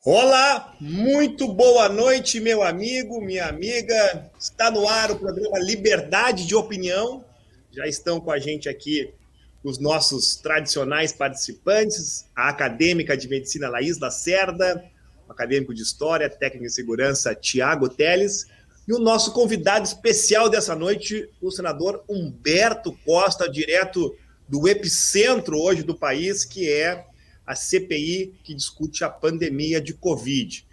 Olá, muito boa noite, meu amigo, minha amiga. Está no ar o programa Liberdade de Opinião. Já estão com a gente aqui os nossos tradicionais participantes, a acadêmica de medicina Laís Lacerda, o acadêmico de história, técnico de segurança Tiago Teles, e o nosso convidado especial dessa noite, o senador Humberto Costa, direto do epicentro hoje do país, que é a CPI que discute a pandemia de Covid.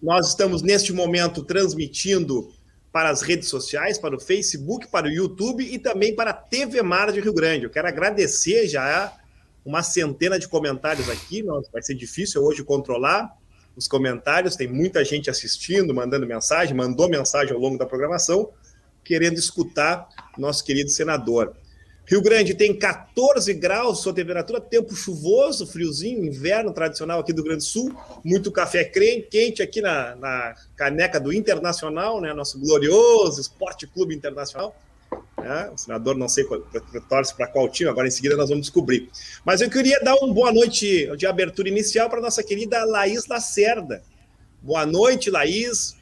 Nós estamos, neste momento, transmitindo para as redes sociais, para o Facebook, para o YouTube e também para a TV Mar de Rio Grande. Eu quero agradecer já uma centena de comentários aqui, vai ser difícil hoje controlar os comentários, tem muita gente assistindo, mandando mensagem, mandou mensagem ao longo da programação, querendo escutar nosso querido senador. Rio Grande tem 14 graus, sua temperatura, tempo chuvoso, friozinho, inverno tradicional aqui do Rio Grande do Sul, muito café quente aqui na caneca do Internacional, né, nosso glorioso Esporte Clube Internacional. Né, o senador não sei torce para qual time, agora em seguida nós vamos descobrir. Mas eu queria dar uma boa noite de abertura inicial para a nossa querida Laís Lacerda. Boa noite, Laís.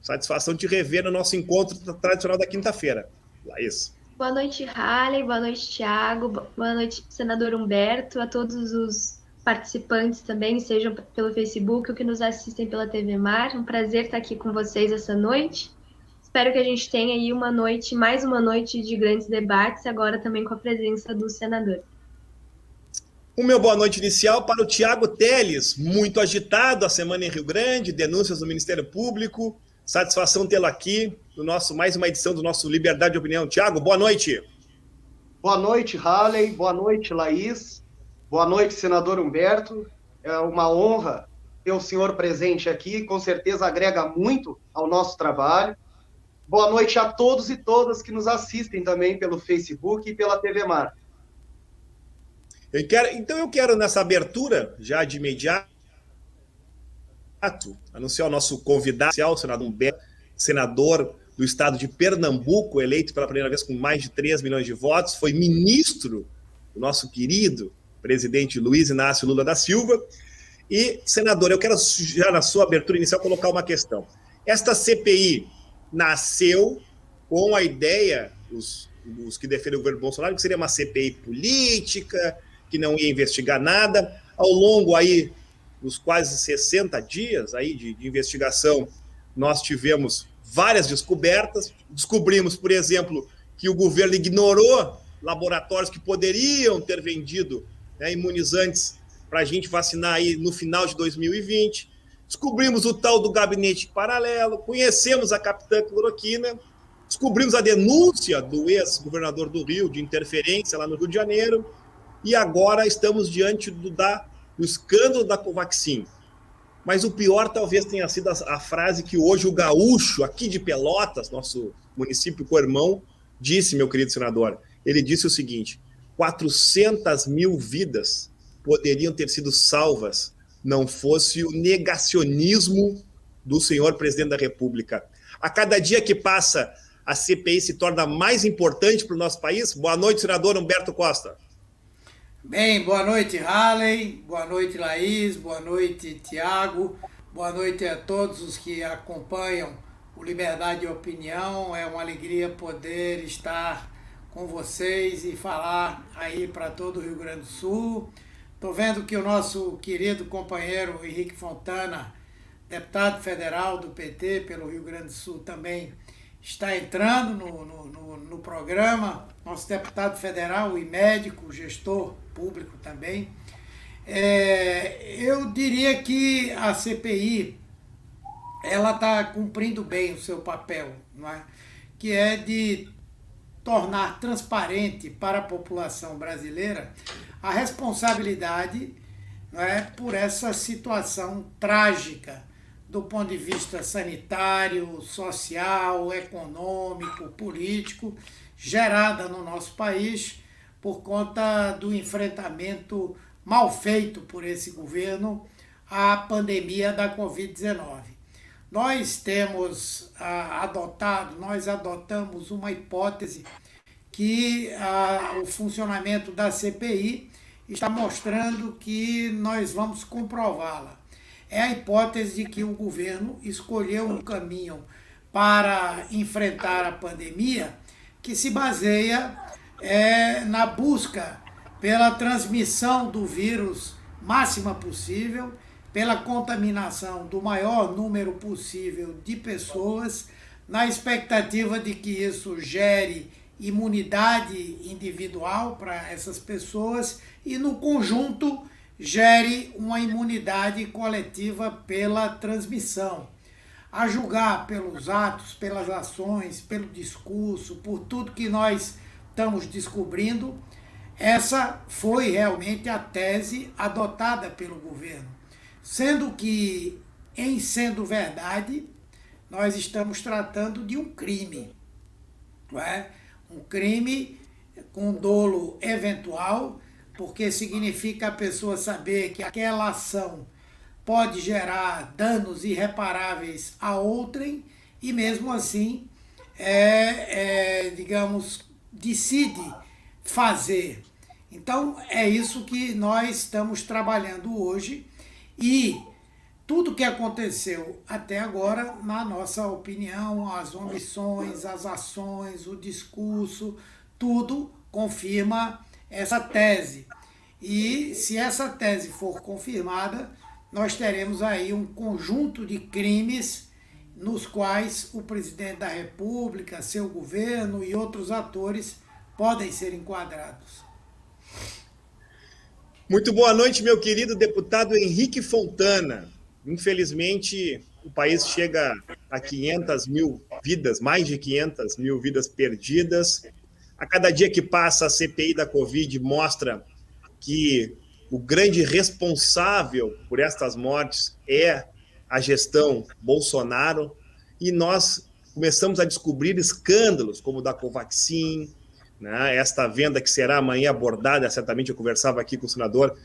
Satisfação de te rever no nosso encontro tradicional da quinta-feira. Laís. Boa noite, Halley. Boa noite, Tiago. Boa noite, senador Humberto. A todos os participantes também, sejam pelo Facebook ou que nos assistem pela TV Mar. Um prazer estar aqui com vocês essa noite. Espero que a gente tenha aí mais uma noite de grandes debates, agora também com a presença do senador. O meu boa noite inicial para o Tiago Teles, muito agitado a semana em Rio Grande, denúncias do Ministério Público. Satisfação tê-lo aqui no mais uma edição do nosso Liberdade de Opinião. Tiago, boa noite. Boa noite, Halley. Boa noite, Laís. Boa noite, senador Humberto. É uma honra ter o senhor presente aqui, com certeza agrega muito ao nosso trabalho. Boa noite a todos e todas que nos assistem também pelo Facebook e pela TV Mar. Eu quero nessa abertura, já de imediato, anunciar o nosso convidado, o senador Humberto, senador do estado de Pernambuco, eleito pela primeira vez com mais de 3 milhões de votos, foi ministro do nosso querido presidente Luiz Inácio Lula da Silva. E, senador, eu quero já na sua abertura inicial colocar uma questão. Esta CPI nasceu com a ideia, os que defendem o governo Bolsonaro, que seria uma CPI política, que não ia investigar nada. Ao longo aí dos quase 60 dias aí de investigação, nós tivemos várias descobertas. Descobrimos, por exemplo, que o governo ignorou laboratórios que poderiam ter vendido, né, imunizantes para a gente vacinar aí no final de 2020. Descobrimos o tal do gabinete paralelo, conhecemos a capitã cloroquina, descobrimos a denúncia do ex-governador do Rio de interferência lá no Rio de Janeiro, e agora estamos diante do escândalo da Covaxin. Mas o pior talvez tenha sido a frase que hoje o gaúcho, aqui de Pelotas, nosso município co-irmão, disse, meu querido senador. Ele disse o seguinte: 400 mil vidas poderiam ter sido salvas não fosse o negacionismo do senhor presidente da República. A cada dia que passa, a CPI se torna mais importante para o nosso país. Boa noite, senador Humberto Costa. Bem, boa noite, Halley, boa noite, Laís, boa noite, Tiago, boa noite a todos os que acompanham o Liberdade de Opinião. É uma alegria poder estar com vocês e falar aí para todo o Rio Grande do Sul. Estou vendo que o nosso querido companheiro Henrique Fontana, deputado federal do PT pelo Rio Grande do Sul, também está entrando no programa. Nosso deputado federal e médico, gestor público também. Eu diria que a CPI ela está cumprindo bem o seu papel, não é? Que é de tornar transparente para a população brasileira a responsabilidade, não é, por essa situação trágica do ponto de vista sanitário, social, econômico, político, gerada no nosso país por conta do enfrentamento mal feito por esse governo à pandemia da Covid-19. Nós adotamos uma hipótese que o funcionamento da CPI está mostrando que nós vamos comprová-la. é a hipótese de que o governo escolheu um caminho para enfrentar a pandemia que se baseia na busca pela transmissão do vírus máxima possível, pela contaminação do maior número possível de pessoas, na expectativa de que isso gere imunidade individual para essas pessoas e, no conjunto, gere uma imunidade coletiva pela transmissão. A julgar pelos atos, pelas ações, pelo discurso, por tudo que nós estamos descobrindo, essa foi realmente a tese adotada pelo governo. Sendo que, em sendo verdade, nós estamos tratando de um crime, não é? Um crime com dolo eventual, porque significa a pessoa saber que aquela ação pode gerar danos irreparáveis a outrem e mesmo assim, digamos, decide fazer. Então, é isso que nós estamos trabalhando hoje e tudo que aconteceu até agora, na nossa opinião, as omissões, as ações, o discurso, tudo confirma essa tese. E se essa tese for confirmada, nós teremos aí um conjunto de crimes nos quais o presidente da República, seu governo e outros atores podem ser enquadrados. Muito boa noite, meu querido deputado Henrique Fontana. Infelizmente, o país chega a 500 mil vidas, mais de 500 mil vidas perdidas. A cada dia que passa, a CPI da Covid mostra que o grande responsável por estas mortes é a gestão Bolsonaro, e nós começamos a descobrir escândalos como o da Covaxin, né? Esta venda que será amanhã abordada, certamente eu conversava aqui com o senador,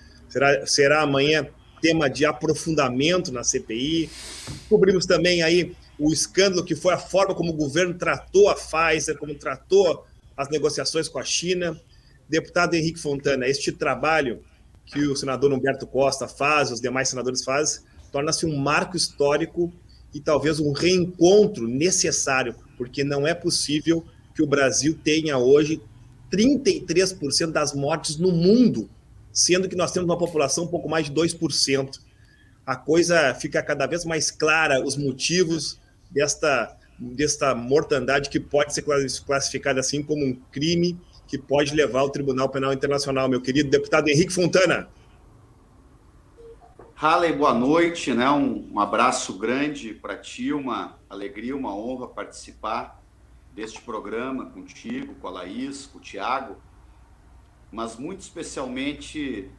será amanhã tema de aprofundamento na CPI. Descobrimos também aí o escândalo que foi a forma como o governo tratou a Pfizer, como tratou as negociações com a China. Deputado Henrique Fontana, este trabalho que o senador Humberto Costa faz, os demais senadores fazem, torna-se um marco histórico e talvez um reencontro necessário, porque não é possível que o Brasil tenha hoje 33% das mortes no mundo, sendo que nós temos uma população um pouco mais de 2%. A coisa fica cada vez mais clara, os motivos desta mortandade que pode ser classificada assim como um crime que pode levar ao Tribunal Penal Internacional. Meu querido deputado Henrique Fontana. Halley, boa noite, né? Um abraço grande para ti, uma alegria, uma honra participar deste programa contigo, com a Laís, com o Tiago, mas muito especialmente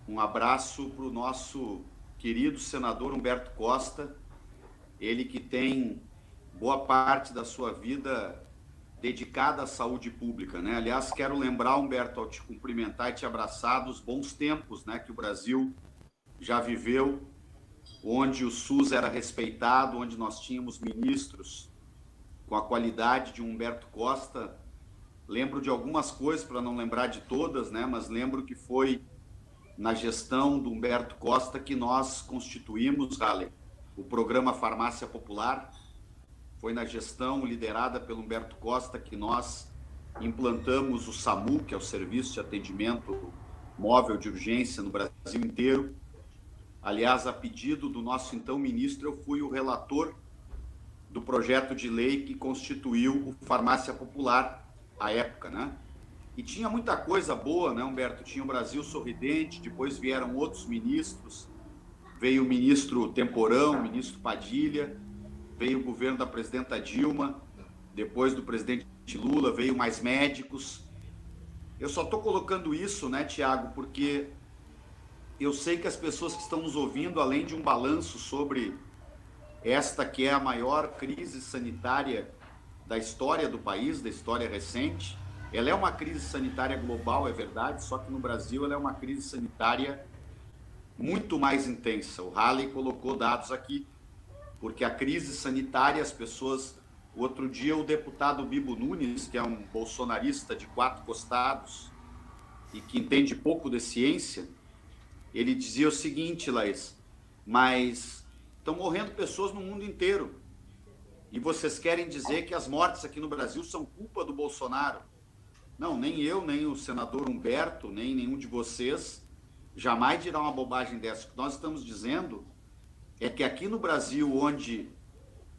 um abraço para o nosso querido senador Humberto Costa, ele que tem boa parte da sua vida dedicada à saúde pública, né? Aliás, quero lembrar, Humberto, ao te cumprimentar e te abraçar, dos bons tempos, né, que o Brasil já viveu, onde o SUS era respeitado, onde nós tínhamos ministros com a qualidade de Humberto Costa. Lembro de algumas coisas, para não lembrar de todas, né, mas lembro que foi na gestão do Humberto Costa que nós constituímos, Halley, o programa Farmácia Popular. Foi na gestão liderada pelo Humberto Costa que nós implantamos o SAMU, que é o Serviço de Atendimento Móvel de Urgência no Brasil inteiro. Aliás, a pedido do nosso então ministro, eu fui o relator do projeto de lei que constituiu o Farmácia Popular à época, né? E tinha muita coisa boa, né, Humberto? Tinha o Brasil Sorridente, depois vieram outros ministros, veio o ministro Temporão, o ministro Padilha, veio o governo da presidenta Dilma, depois do presidente Lula, veio mais médicos. Eu só estou colocando isso, né, Tiago, porque eu sei que as pessoas que estão nos ouvindo, além de um balanço sobre esta que é a maior crise sanitária da história do país, da história recente, ela é uma crise sanitária global, é verdade, só que no Brasil ela é uma crise sanitária muito mais intensa. O Halley colocou dados aqui, porque a crise sanitária, as pessoas... Outro dia o deputado Bibo Nunes, que é um bolsonarista de 4 costados e que entende pouco de ciência, ele dizia o seguinte, Laís, mas estão morrendo pessoas no mundo inteiro. E vocês querem dizer que as mortes aqui no Brasil são culpa do Bolsonaro? Não, nem eu, nem o senador Humberto, nem nenhum de vocês jamais dirá uma bobagem dessa. O que nós estamos dizendo é que aqui no Brasil, onde,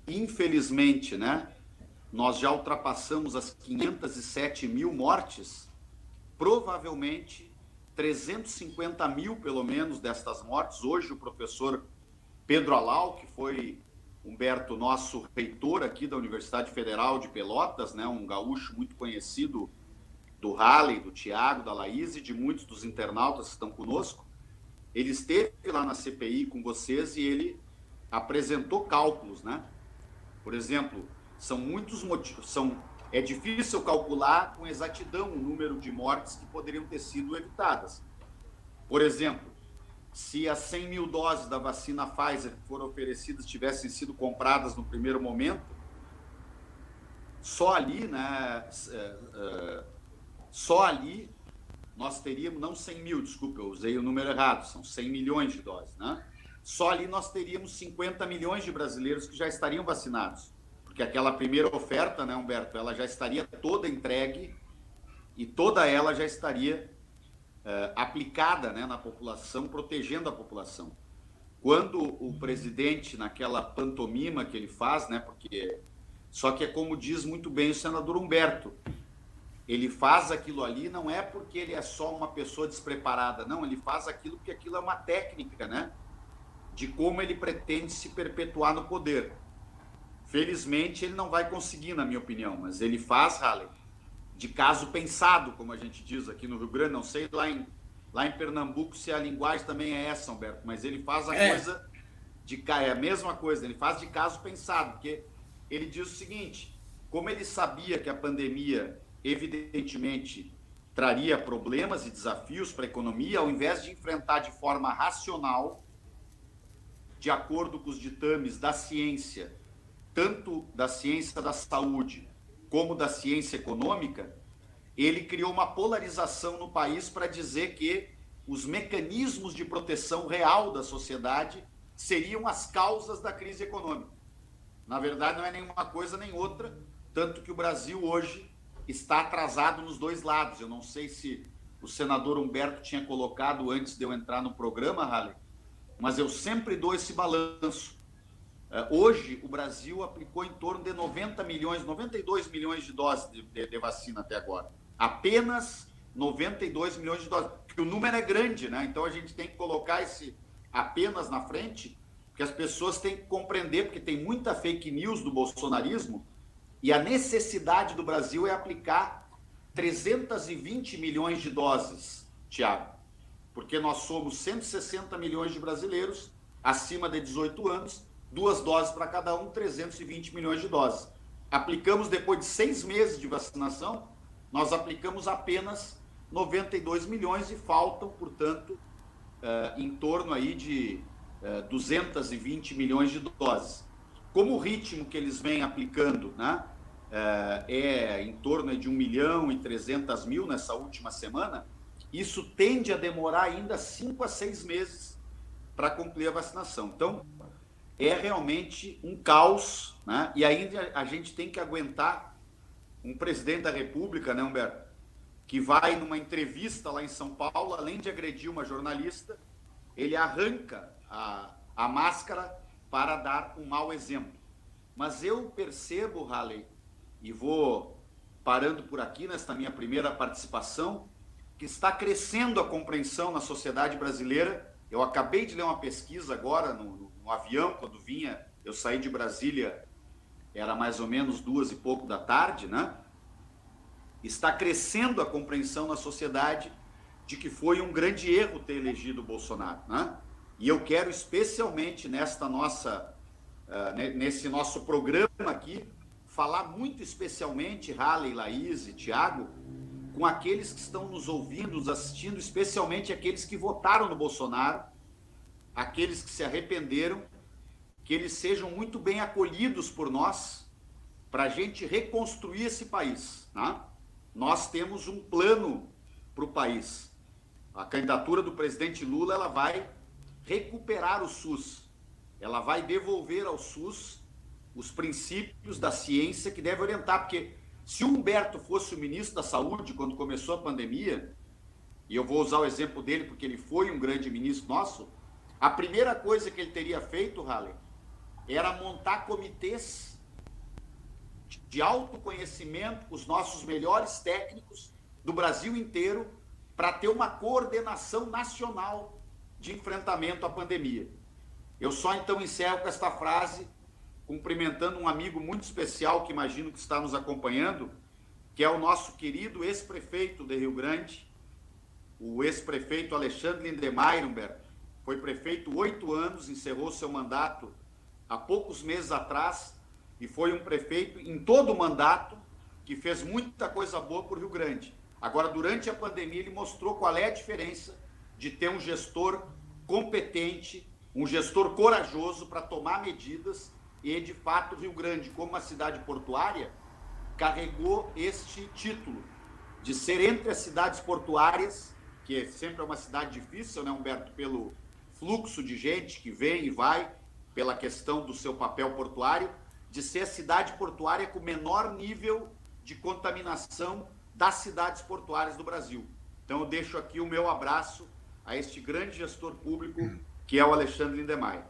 infelizmente, né, nós já ultrapassamos as 507 mil mortes, provavelmente 350 mil, pelo menos, destas mortes. Hoje, o professor Pedro Alau, que foi, Humberto, nosso reitor aqui da Universidade Federal de Pelotas, né, um gaúcho muito conhecido do Halley, do Tiago, da Laís e de muitos dos internautas que estão conosco, ele esteve lá na CPI com vocês e ele apresentou cálculos, né? Por exemplo, são muitos motivos, é difícil calcular com exatidão o número de mortes que poderiam ter sido evitadas. Por exemplo, se as 100 mil doses da vacina Pfizer que foram oferecidas tivessem sido compradas no primeiro momento, só ali, né, só ali nós teríamos, não 100 mil, desculpa, eu usei o número errado, são 100 milhões de doses, né? Só ali nós teríamos 50 milhões de brasileiros que já estariam vacinados. Porque aquela primeira oferta, né, Humberto, ela já estaria toda entregue e toda ela já estaria aplicada, né, na população, protegendo a população. Quando o presidente, naquela pantomima que ele faz, né, porque só que é como diz muito bem o senador Humberto, ele faz aquilo ali não é porque ele é só uma pessoa despreparada, não, ele faz aquilo porque aquilo é uma técnica, né, de como ele pretende se perpetuar no poder. Felizmente, ele não vai conseguir, na minha opinião, mas ele faz, Halley, de caso pensado, como a gente diz aqui no Rio Grande, não sei lá em Pernambuco se a linguagem também é essa, Humberto, mas ele faz a coisa é a mesma coisa, ele faz de caso pensado, porque ele diz o seguinte, como ele sabia que a pandemia, evidentemente, traria problemas e desafios para a economia, ao invés de enfrentar de forma racional, de acordo com os ditames da ciência, tanto da ciência da saúde como da ciência econômica, ele criou uma polarização no país para dizer que os mecanismos de proteção real da sociedade seriam as causas da crise econômica. Na verdade, não é nenhuma coisa nem outra, tanto que o Brasil hoje está atrasado nos dois lados. Eu não sei se o senador Humberto tinha colocado antes de eu entrar no programa, Halley, mas eu sempre dou esse balanço. Hoje, o Brasil aplicou em torno de 92 milhões de doses de vacina até agora. Apenas 92 milhões de doses. Porque o número é grande, né? Então, a gente tem que colocar esse apenas na frente, porque as pessoas têm que compreender, porque tem muita fake news do bolsonarismo, e a necessidade do Brasil é aplicar 320 milhões de doses, Tiago. Porque nós somos 160 milhões de brasileiros acima de 18 anos, 2 doses para cada um, 320 milhões de doses. Aplicamos, depois de 6 meses de vacinação, nós aplicamos apenas 92 milhões e faltam, portanto, em torno aí de 220 milhões de doses. Como o ritmo que eles vêm aplicando, né, é em torno de 1.300.000 nessa última semana, isso tende a demorar ainda 5 a 6 meses para concluir a vacinação. Então, é realmente um caos, né? E ainda a gente tem que aguentar um presidente da República, né, Humberto, que vai numa entrevista lá em São Paulo, além de agredir uma jornalista, ele arranca a máscara para dar um mau exemplo. Mas eu percebo, Halley, e vou parando por aqui nesta minha primeira participação, que está crescendo a compreensão na sociedade brasileira. Eu acabei de ler uma pesquisa agora no avião, quando vinha, eu saí de Brasília, era mais ou menos 2 e pouco da tarde, né? Está crescendo a compreensão na sociedade de que foi um grande erro ter elegido o Bolsonaro, né? E eu quero especialmente nesse nosso programa aqui, falar muito especialmente, Halley, Laís e Tiago, com aqueles que estão nos ouvindo, nos assistindo, especialmente aqueles que votaram no Bolsonaro, aqueles que se arrependeram, que eles sejam muito bem acolhidos por nós, para a gente reconstruir esse país, né? Nós temos um plano para o país. A candidatura do presidente Lula, ela vai recuperar o SUS. Ela vai devolver ao SUS os princípios da ciência que deve orientar, porque se o Humberto fosse o ministro da Saúde quando começou a pandemia, e eu vou usar o exemplo dele porque ele foi um grande ministro nosso, a primeira coisa que ele teria feito, Halley, era montar comitês de autoconhecimento com os nossos melhores técnicos do Brasil inteiro para ter uma coordenação nacional de enfrentamento à pandemia. Eu só então encerro com esta frase, cumprimentando um amigo muito especial que imagino que está nos acompanhando, que é o nosso querido ex-prefeito de Rio Grande, o ex-prefeito Alexandre Lindemeyer, Humberto. Foi prefeito 8 anos, encerrou seu mandato há poucos meses atrás e foi um prefeito em todo o mandato que fez muita coisa boa para o Rio Grande. Agora, durante a pandemia, ele mostrou qual é a diferença de ter um gestor competente, um gestor corajoso para tomar medidas e, de fato, o Rio Grande, como uma cidade portuária, carregou este título de ser entre as cidades portuárias, que sempre é uma cidade difícil, né, Humberto, pelo fluxo de gente que vem e vai, pela questão do seu papel portuário, de ser a cidade portuária com menor nível de contaminação das cidades portuárias do Brasil. Então, eu deixo aqui o meu abraço a este grande gestor público, que é o Alexandre Lindemeyer.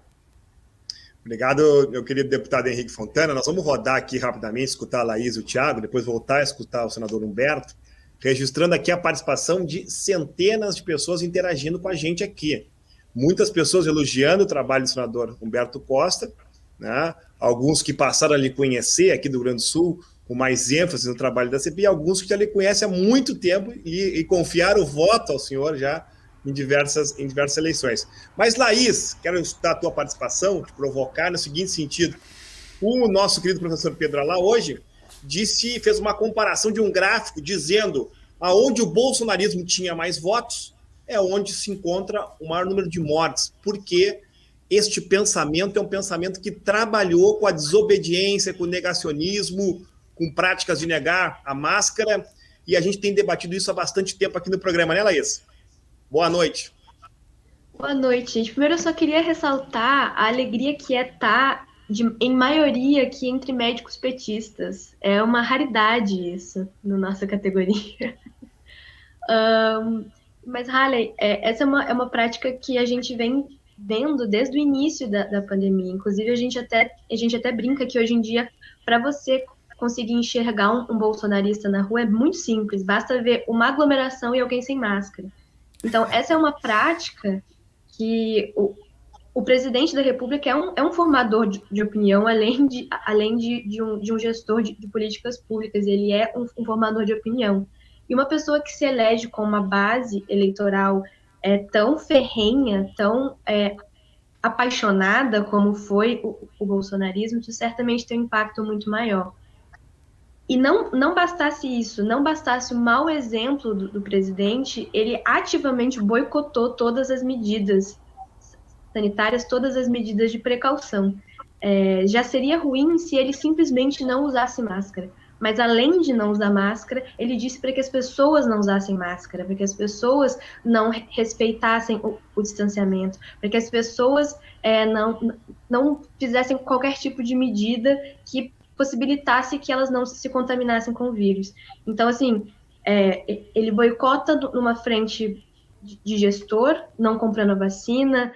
Obrigado, meu querido deputado Henrique Fontana. Nós vamos rodar aqui rapidamente, escutar a Laís e o Thiago, depois voltar a escutar o senador Humberto, registrando aqui a participação de centenas de pessoas interagindo com a gente aqui. Muitas pessoas elogiando o trabalho do senador Humberto Costa, né? Alguns que passaram a lhe conhecer aqui do Rio Grande do Sul, com mais ênfase no trabalho da CPI, alguns que já lhe conhecem há muito tempo e confiaram o voto ao senhor já em diversas eleições. Mas, Laís, quero escutar a tua participação, te provocar no seguinte sentido. O nosso querido professor Pedro Alá hoje fez uma comparação de um gráfico dizendo aonde o bolsonarismo tinha mais votos é onde se encontra o maior número de mortes, porque este pensamento é um pensamento que trabalhou com a desobediência, com o negacionismo, com práticas de negar a máscara, e a gente tem debatido isso há bastante tempo aqui no programa, né, Laís? Boa noite. Boa noite, gente. Primeiro, eu só queria ressaltar a alegria que é estar, em maioria, aqui entre médicos petistas. É uma raridade isso, na nossa categoria. Mas, Halley, essa é uma prática que a gente vem vendo desde o início da pandemia. Inclusive, a gente até brinca que hoje em dia, para você conseguir enxergar um bolsonarista na rua, é muito simples. Basta ver uma aglomeração e alguém sem máscara. Então, essa é uma prática que o presidente da República é um formador de opinião, além de um gestor de políticas públicas. Ele é um formador de opinião. E uma pessoa que se elege com uma base eleitoral tão ferrenha, tão apaixonada como foi o bolsonarismo, isso certamente tem um impacto muito maior. E não bastasse isso, não bastasse o mau exemplo do presidente, ele ativamente boicotou todas as medidas sanitárias, todas as medidas de precaução. Já seria ruim se ele simplesmente não usasse máscara. Mas, além de não usar máscara, ele disse para que as pessoas não usassem máscara, para que as pessoas não respeitassem o distanciamento, para que as pessoas não fizessem qualquer tipo de medida que possibilitasse que elas não se contaminassem com o vírus. Então, assim, ele boicota numa frente de gestor, não comprando a vacina,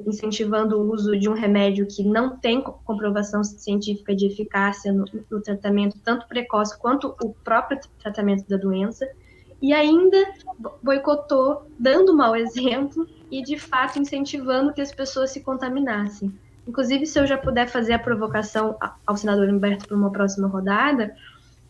incentivando o uso de um remédio que não tem comprovação científica de eficácia no tratamento, tanto precoce quanto o próprio tratamento da doença, e ainda boicotou, dando mau exemplo e, de fato, incentivando que as pessoas se contaminassem. Inclusive, se eu já puder fazer a provocação ao senador Humberto para uma próxima rodada,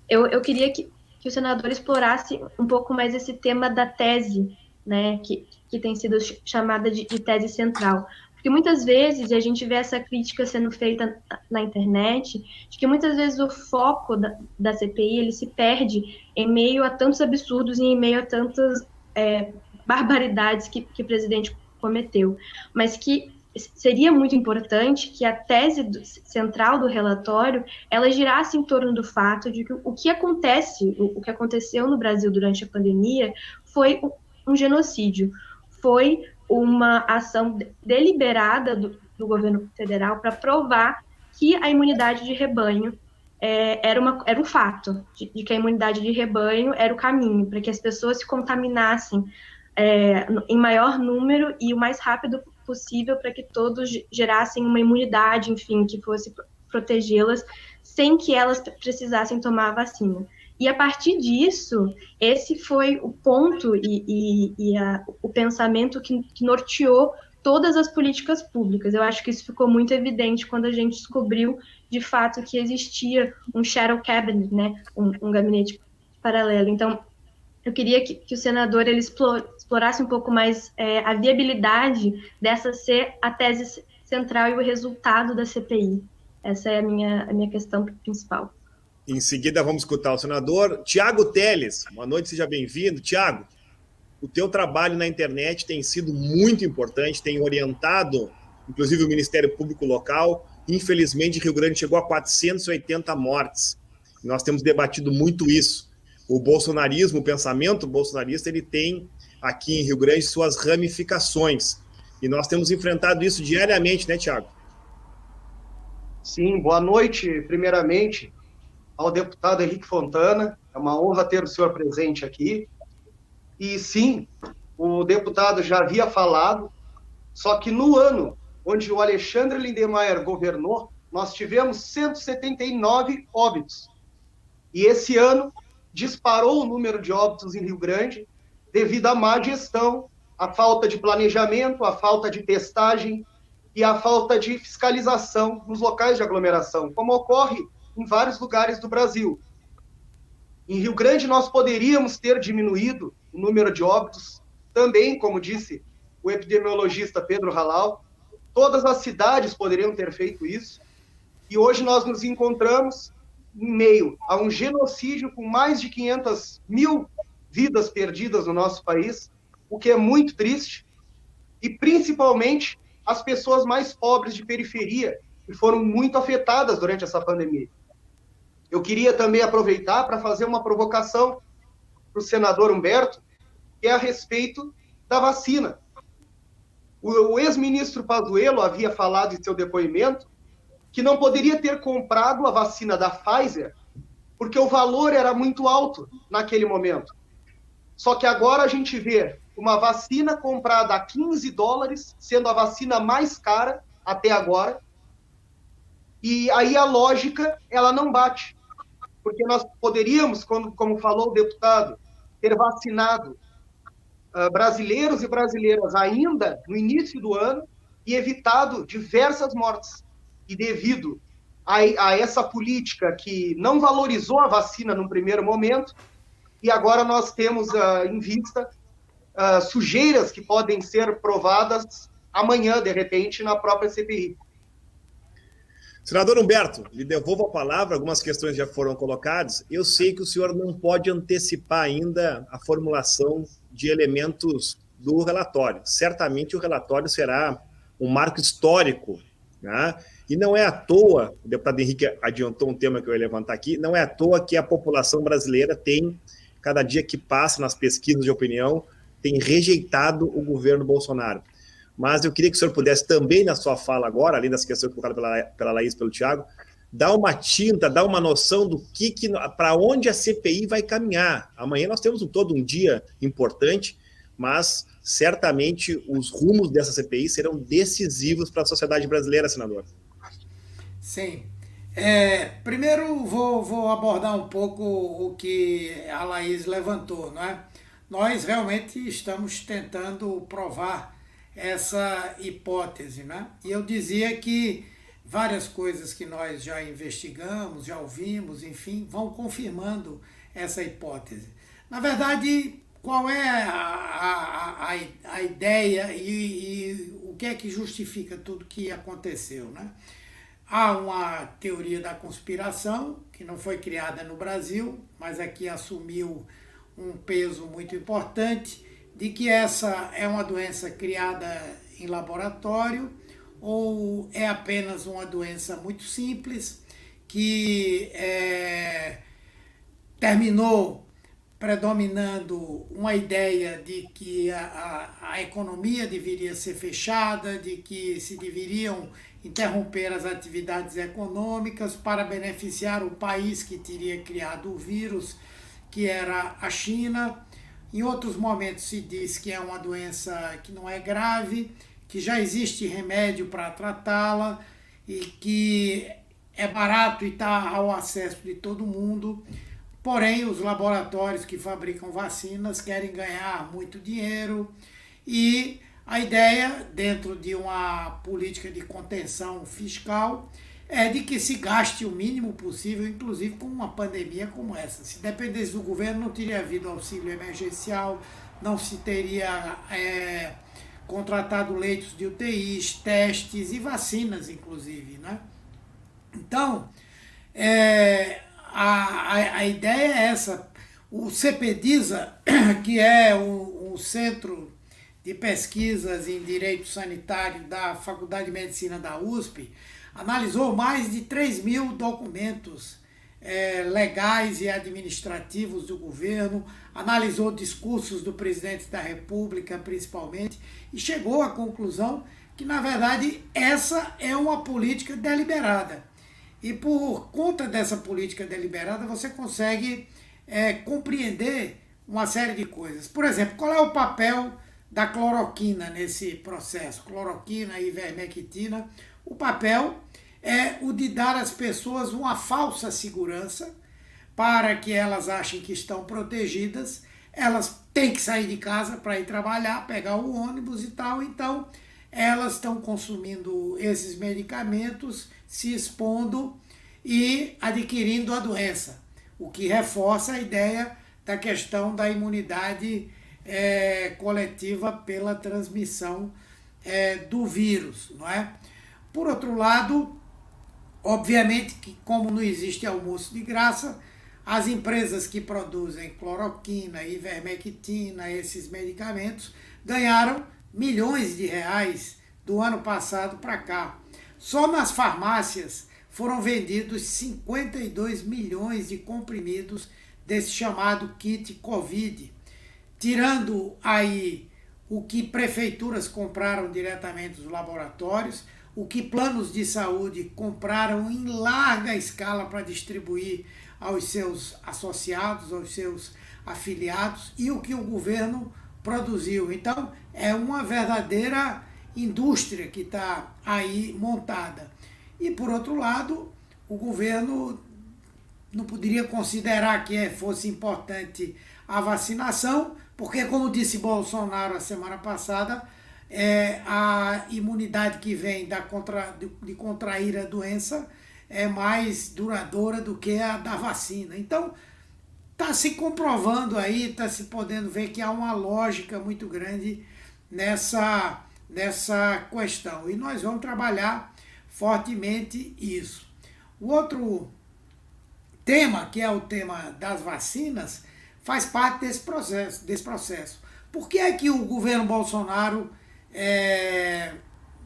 eu queria que o senador explorasse um pouco mais esse tema da tese, né, que tem sido chamada de tese central. Porque muitas vezes a gente vê essa crítica sendo feita na internet, de que muitas vezes o foco da CPI ele se perde em meio a tantos absurdos e em meio a tantas barbaridades que o presidente cometeu. Mas que seria muito importante que a tese central do relatório ela girasse em torno do fato de que o que aconteceu no Brasil durante a pandemia foi um genocídio, foi uma ação deliberada do governo federal para provar que a imunidade de rebanho era um fato, de que a imunidade de rebanho era o caminho, para que as pessoas se contaminassem em maior número e o mais rápido possível, para que todos gerassem uma imunidade, enfim, que fosse protegê-las, sem que elas precisassem tomar a vacina. E a partir disso, esse foi o ponto o pensamento que norteou todas as políticas públicas. Eu acho que isso ficou muito evidente quando a gente descobriu, de fato, que existia um shadow cabinet, né, um gabinete paralelo. Então, eu queria que o senador ele explorasse um pouco mais a viabilidade dessa ser a tese central e o resultado da CPI. Essa é a minha questão principal. Em seguida, vamos escutar o senador Tiago Teles. Boa noite, seja bem-vindo. Tiago, o teu trabalho na internet tem sido muito importante, tem orientado, inclusive, o Ministério Público local. Infelizmente, Rio Grande chegou a 480 mortes. Nós temos debatido muito isso. O bolsonarismo, o pensamento bolsonarista, ele tem aqui em Rio Grande suas ramificações. E nós temos enfrentado isso diariamente, né, Tiago? Sim, boa noite, primeiramente, ao deputado Henrique Fontana. É uma honra ter o senhor presente aqui. E sim, o deputado já havia falado, só que no ano onde o Alexandre Lindemeyer governou, nós tivemos 179 óbitos. E esse ano disparou o número de óbitos em Rio Grande devido à má gestão, à falta de planejamento, à falta de testagem e à falta de fiscalização nos locais de aglomeração, como ocorre em vários lugares do Brasil. Em Rio Grande, nós poderíamos ter diminuído o número de óbitos, também, como disse o epidemiologista Pedro Halal, todas as cidades poderiam ter feito isso, e hoje nós nos encontramos em meio a um genocídio com mais de 500 mil vidas perdidas no nosso país, o que é muito triste, e principalmente as pessoas mais pobres de periferia, que foram muito afetadas durante essa pandemia. Eu queria também aproveitar para fazer uma provocação para o senador Humberto, que é a respeito da vacina. O ex-ministro Pazuello havia falado em seu depoimento que não poderia ter comprado a vacina da Pfizer porque o valor era muito alto naquele momento. Só que agora a gente vê uma vacina comprada a 15 dólares, sendo a vacina mais cara até agora, e aí a lógica, ela não bate. Porque nós poderíamos, como falou o deputado, ter vacinado brasileiros e brasileiras ainda no início do ano e evitado diversas mortes. E devido a essa política que não valorizou a vacina no primeiro momento, e agora nós temos em vista sujeiras que podem ser provadas amanhã, de repente, na própria CPI. Senador Humberto, lhe devolvo a palavra, algumas questões já foram colocadas. Eu sei que o senhor não pode antecipar ainda a formulação de elementos do relatório. Certamente o relatório será um marco histórico, né? E não é à toa, o deputado Henrique adiantou um tema que eu ia levantar aqui, não é à toa que a população brasileira tem, cada dia que passa nas pesquisas de opinião, tem rejeitado o governo Bolsonaro. Mas eu queria que o senhor pudesse também, na sua fala agora, além das questões colocadas pela Laís e pelo Tiago, dar uma tinta, dar uma noção do para onde a CPI vai caminhar. Amanhã nós temos todo um dia importante, mas certamente os rumos dessa CPI serão decisivos para a sociedade brasileira, senador. Sim. Primeiro vou abordar um pouco o que a Laís levantou, não é? Nós realmente estamos tentando provar essa hipótese, né? E eu dizia que várias coisas que nós já investigamos, já ouvimos, enfim, vão confirmando essa hipótese. Na verdade, qual é a ideia e o que é que justifica tudo que aconteceu, né? Há uma teoria da conspiração, que não foi criada no Brasil, mas aqui assumiu um peso muito importante, de que essa é uma doença criada em laboratório ou é apenas uma doença muito simples que terminou predominando uma ideia de que a economia deveria ser fechada, de que se deveriam interromper as atividades econômicas para beneficiar o país que teria criado o vírus, que era a China. Em outros momentos se diz que é uma doença que não é grave, que já existe remédio para tratá-la e que é barato e está ao acesso de todo mundo. Porém, os laboratórios que fabricam vacinas querem ganhar muito dinheiro e a ideia, dentro de uma política de contenção fiscal, é de que se gaste o mínimo possível, inclusive com uma pandemia como essa. Se dependesse do governo, não teria havido auxílio emergencial, não se teria contratado leitos de UTIs, testes e vacinas, inclusive, né? Então, a ideia é essa. O CPDISA, que é o Centro de Pesquisas em Direito Sanitário da Faculdade de Medicina da USP, analisou mais de 3.000 documentos legais e administrativos do governo, analisou discursos do presidente da República, principalmente, e chegou à conclusão que, na verdade, essa é uma política deliberada. E por conta dessa política deliberada, você consegue compreender uma série de coisas. Por exemplo, qual é o papel da cloroquina nesse processo? Cloroquina e ivermectina. O papel é o de dar às pessoas uma falsa segurança para que elas achem que estão protegidas. Elas têm que sair de casa para ir trabalhar, pegar o ônibus e tal. Então, elas estão consumindo esses medicamentos, se expondo e adquirindo a doença, o que reforça a ideia da questão da imunidade coletiva pela transmissão do vírus, não é? Por outro lado, obviamente que como não existe almoço de graça, as empresas que produzem cloroquina, ivermectina, esses medicamentos, ganharam milhões de reais do ano passado para cá. Só nas farmácias foram vendidos 52 milhões de comprimidos desse chamado kit Covid, tirando aí o que prefeituras compraram diretamente dos laboratórios, o que planos de saúde compraram em larga escala para distribuir aos seus associados, aos seus afiliados, e o que o governo produziu. Então, é uma verdadeira indústria que está aí montada. E, por outro lado, o governo não poderia considerar que fosse importante a vacinação, porque, como disse Bolsonaro a semana passada, a imunidade que vem de contrair a doença é mais duradoura do que a da vacina. Então, está se comprovando aí, está se podendo ver que há uma lógica muito grande nessa questão. E nós vamos trabalhar fortemente isso. O outro tema, que é o tema das vacinas, faz parte desse processo. Por que é que o governo Bolsonaro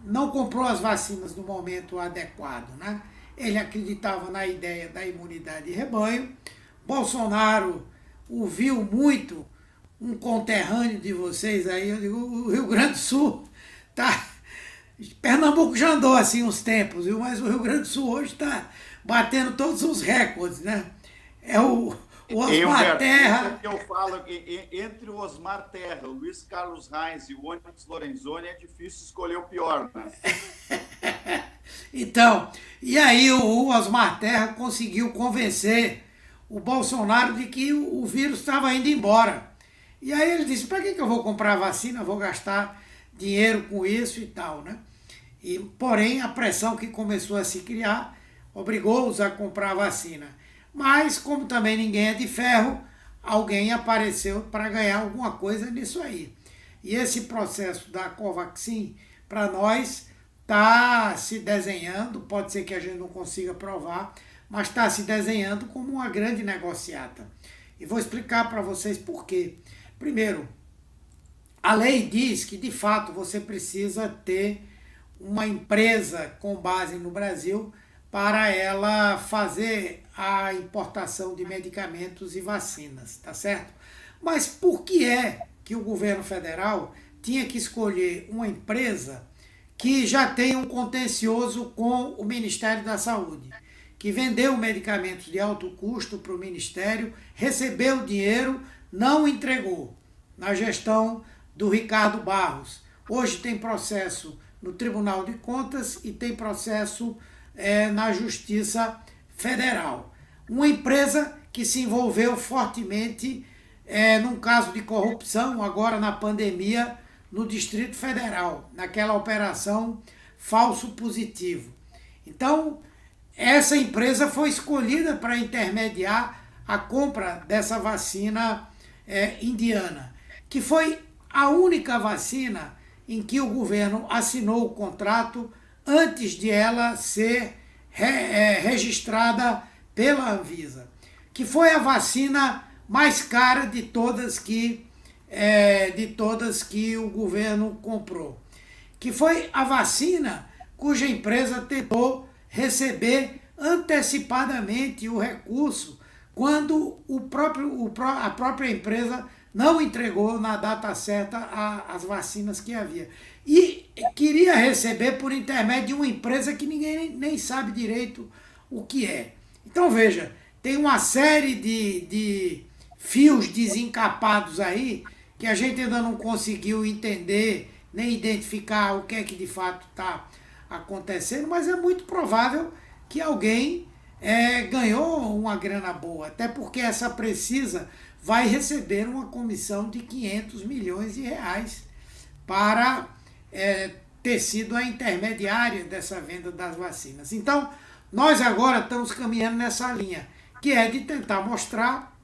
não comprou as vacinas no momento adequado, né? Ele acreditava na ideia da imunidade de rebanho. Bolsonaro ouviu muito um conterrâneo de vocês aí, eu digo, o Rio Grande do Sul tá... Pernambuco já andou assim uns tempos, viu? Mas o Rio Grande do Sul hoje está batendo todos os recordes, né? É o Osmar Terra. Eu falo que entre o Osmar Terra, o Luiz Carlos Reis e o Onyx Lorenzoni é difícil escolher o pior, né? Então, e aí o Osmar Terra conseguiu convencer o Bolsonaro de que o vírus estava indo embora. E aí ele disse, para que eu vou comprar vacina, vou gastar dinheiro com isso e tal, né? E, porém, a pressão que começou a se criar obrigou-os a comprar a vacina. Mas, como também ninguém é de ferro, alguém apareceu para ganhar alguma coisa nisso aí. E esse processo da Covaxin, para nós, está se desenhando, pode ser que a gente não consiga provar, mas está se desenhando como uma grande negociata. E vou explicar para vocês por quê. Primeiro, a lei diz que, de fato, você precisa ter uma empresa com base no Brasil para ela fazer a importação de medicamentos e vacinas, tá certo? Mas por que é que o governo federal tinha que escolher uma empresa que já tem um contencioso com o Ministério da Saúde, que vendeu medicamentos de alto custo para o Ministério, recebeu o dinheiro, não entregou na gestão do Ricardo Barros. Hoje tem processo no Tribunal de Contas e tem processo na Justiça Federal. Uma empresa que se envolveu fortemente num caso de corrupção, agora na pandemia, no Distrito Federal, naquela operação falso positivo. Então, essa empresa foi escolhida para intermediar a compra dessa vacina indiana, que foi a única vacina em que o governo assinou o contrato antes de ela ser registrada pela Anvisa, que foi a vacina mais cara de todas que o governo comprou, que foi a vacina cuja empresa tentou receber antecipadamente o recurso quando a própria empresa não entregou na data certa as vacinas que havia. E queria receber por intermédio de uma empresa que ninguém nem sabe direito o que é. Então, veja, tem uma série de fios desencapados aí que a gente ainda não conseguiu entender, nem identificar o que é que de fato está acontecendo, mas é muito provável que alguém ganhou uma grana boa, até porque essa Precisa vai receber uma comissão de 500 milhões de reais para ter sido a intermediária dessa venda das vacinas. Então, nós agora estamos caminhando nessa linha, que é de tentar mostrar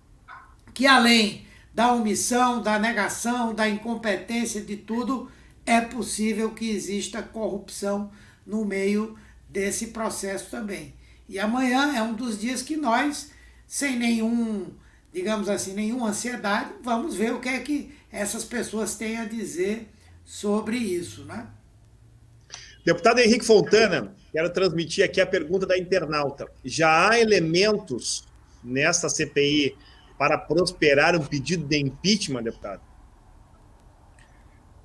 que além da omissão, da negação, da incompetência, de tudo, é possível que exista corrupção no meio desse processo também. E amanhã é um dos dias que nós, sem digamos assim, nenhuma ansiedade, vamos ver o que é que essas pessoas têm a dizer sobre isso, né? Deputado Henrique Fontana, quero transmitir aqui a pergunta da internauta. Já há elementos nesta CPI para prosperar um pedido de impeachment, deputado?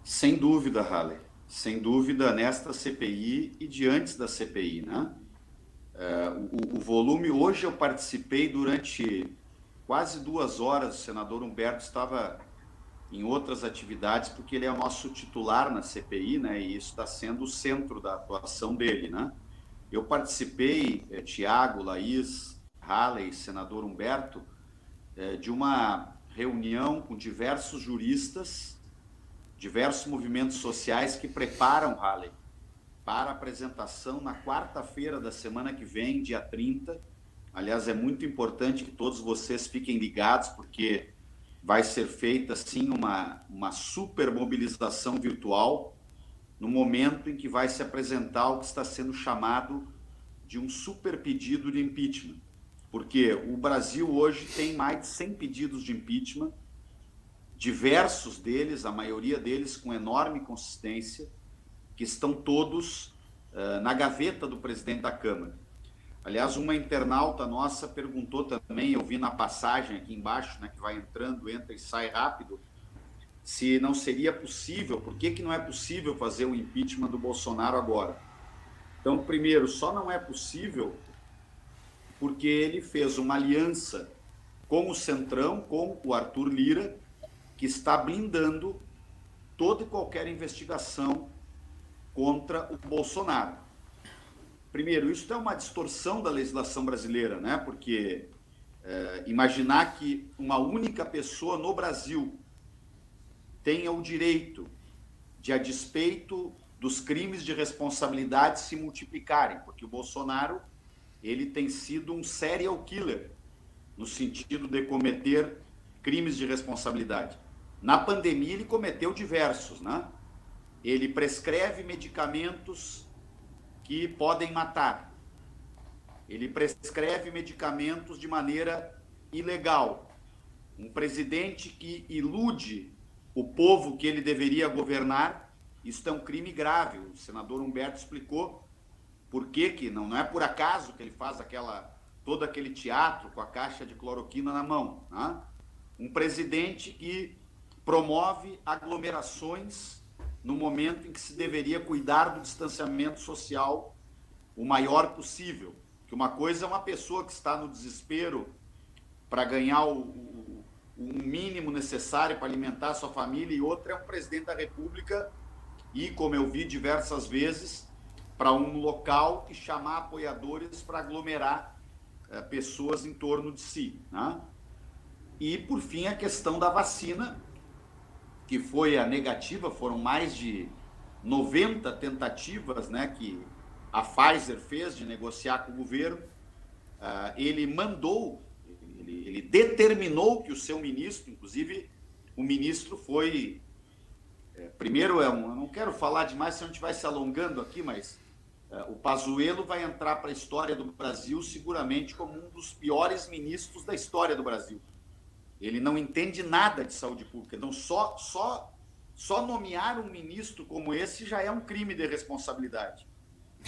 Sem dúvida, Halley. Sem dúvida, nesta CPI e de antes da CPI, né? O volume, hoje eu participei durante quase 2 horas, o senador Humberto estava em outras atividades, porque ele é o nosso titular na CPI, né? E isso está sendo o centro da atuação dele, né? Eu participei, Tiago, Laís, Halley, senador Humberto, de uma reunião com diversos juristas, diversos movimentos sociais que preparam, Halley, para apresentação na quarta-feira da semana que vem, dia 30. Aliás, é muito importante que todos vocês fiquem ligados, porque vai ser feita, sim, uma super mobilização virtual no momento em que vai se apresentar o que está sendo chamado de um super pedido de impeachment. Porque o Brasil hoje tem mais de 100 pedidos de impeachment, diversos deles, a maioria deles com enorme consistência, que estão todos na gaveta do presidente da Câmara. Aliás, uma internauta nossa perguntou também, eu vi na passagem aqui embaixo, né, que vai entrando, entra e sai rápido, se não seria possível, por que não é possível fazer o impeachment do Bolsonaro agora? Então, primeiro, só não é possível porque ele fez uma aliança com o Centrão, com o Arthur Lira, que está blindando toda e qualquer investigação contra o Bolsonaro. Primeiro, isso é uma distorção da legislação brasileira, né? Porque imaginar que uma única pessoa no Brasil tenha o direito de, a despeito dos crimes de responsabilidade, se multiplicarem, porque o Bolsonaro ele tem sido um serial killer, no sentido de cometer crimes de responsabilidade. Na pandemia, ele cometeu diversos, né? Ele prescreve medicamentos que podem matar. Ele prescreve medicamentos de maneira ilegal. Um presidente que ilude o povo que ele deveria governar, isso é um crime grave. O senador Humberto explicou por que não é por acaso que ele faz todo aquele teatro com a caixa de cloroquina na mão, né? Um presidente que promove aglomerações no momento em que se deveria cuidar do distanciamento social o maior possível. Que uma coisa é uma pessoa que está no desespero para ganhar o mínimo necessário para alimentar a sua família, e outra é um presidente da República ir, como eu vi diversas vezes, para um local e chamar apoiadores para aglomerar pessoas em torno de si, né? E, por fim, a questão da vacina, que foi a negativa, foram mais de 90 tentativas, né, que a Pfizer fez de negociar com o governo. Ele determinou que o seu ministro, inclusive o ministro foi... primeiro, eu não quero falar demais, se a gente vai se alongando aqui, mas o Pazuello vai entrar para a história do Brasil seguramente como um dos piores ministros da história do Brasil. Ele não entende nada de saúde pública. Então, só nomear um ministro como esse já é um crime de responsabilidade.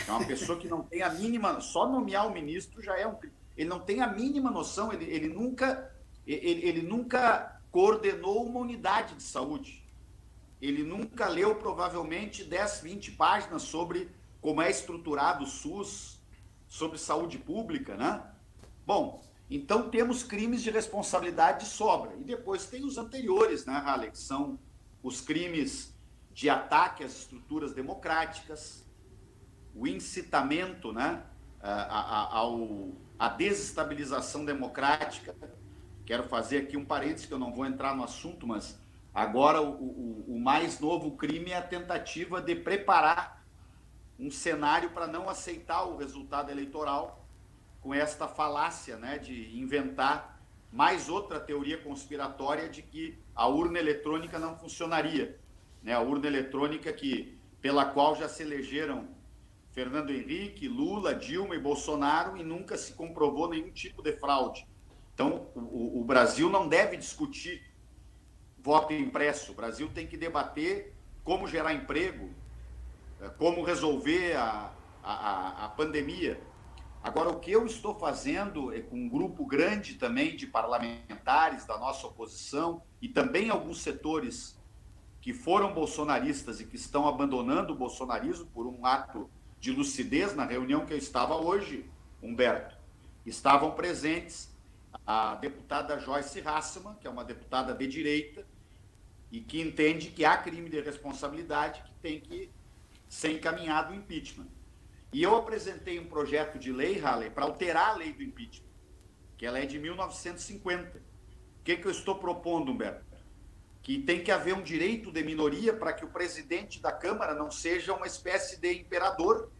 É uma pessoa que não tem a mínima... Só nomear um ministro já é um crime. Ele não tem a mínima noção, ele nunca coordenou uma unidade de saúde. Ele nunca leu, provavelmente, 10, 20 páginas sobre como é estruturado o SUS, sobre saúde pública, né? Bom, então temos crimes de responsabilidade de sobra. E depois tem os anteriores, né, Halley, que são os crimes de ataque às estruturas democráticas, o incitamento, né, à desestabilização democrática. Quero fazer aqui um parênteses, que eu não vou entrar no assunto, mas agora o mais novo crime é a tentativa de preparar um cenário para não aceitar o resultado eleitoral, com esta falácia, né, de inventar mais outra teoria conspiratória de que a urna eletrônica não funcionaria, né? A urna eletrônica pela qual já se elegeram Fernando Henrique, Lula, Dilma e Bolsonaro, e nunca se comprovou nenhum tipo de fraude. Então, o Brasil não deve discutir voto impresso. O Brasil tem que debater como gerar emprego, como resolver a pandemia. Agora, o que eu estou fazendo é com um grupo grande também de parlamentares da nossa oposição e também alguns setores que foram bolsonaristas e que estão abandonando o bolsonarismo por um ato de lucidez. Na reunião que eu estava hoje, Humberto, estavam presentes a deputada Joyce Hasselmann, que é uma deputada de direita e que entende que há crime de responsabilidade que tem que ser encaminhado o impeachment. E eu apresentei um projeto de lei, Halley, para alterar a lei do impeachment, que ela é de 1950. O que eu estou propondo, Humberto? Que tem que haver um direito de minoria para que o presidente da Câmara não seja uma espécie de imperador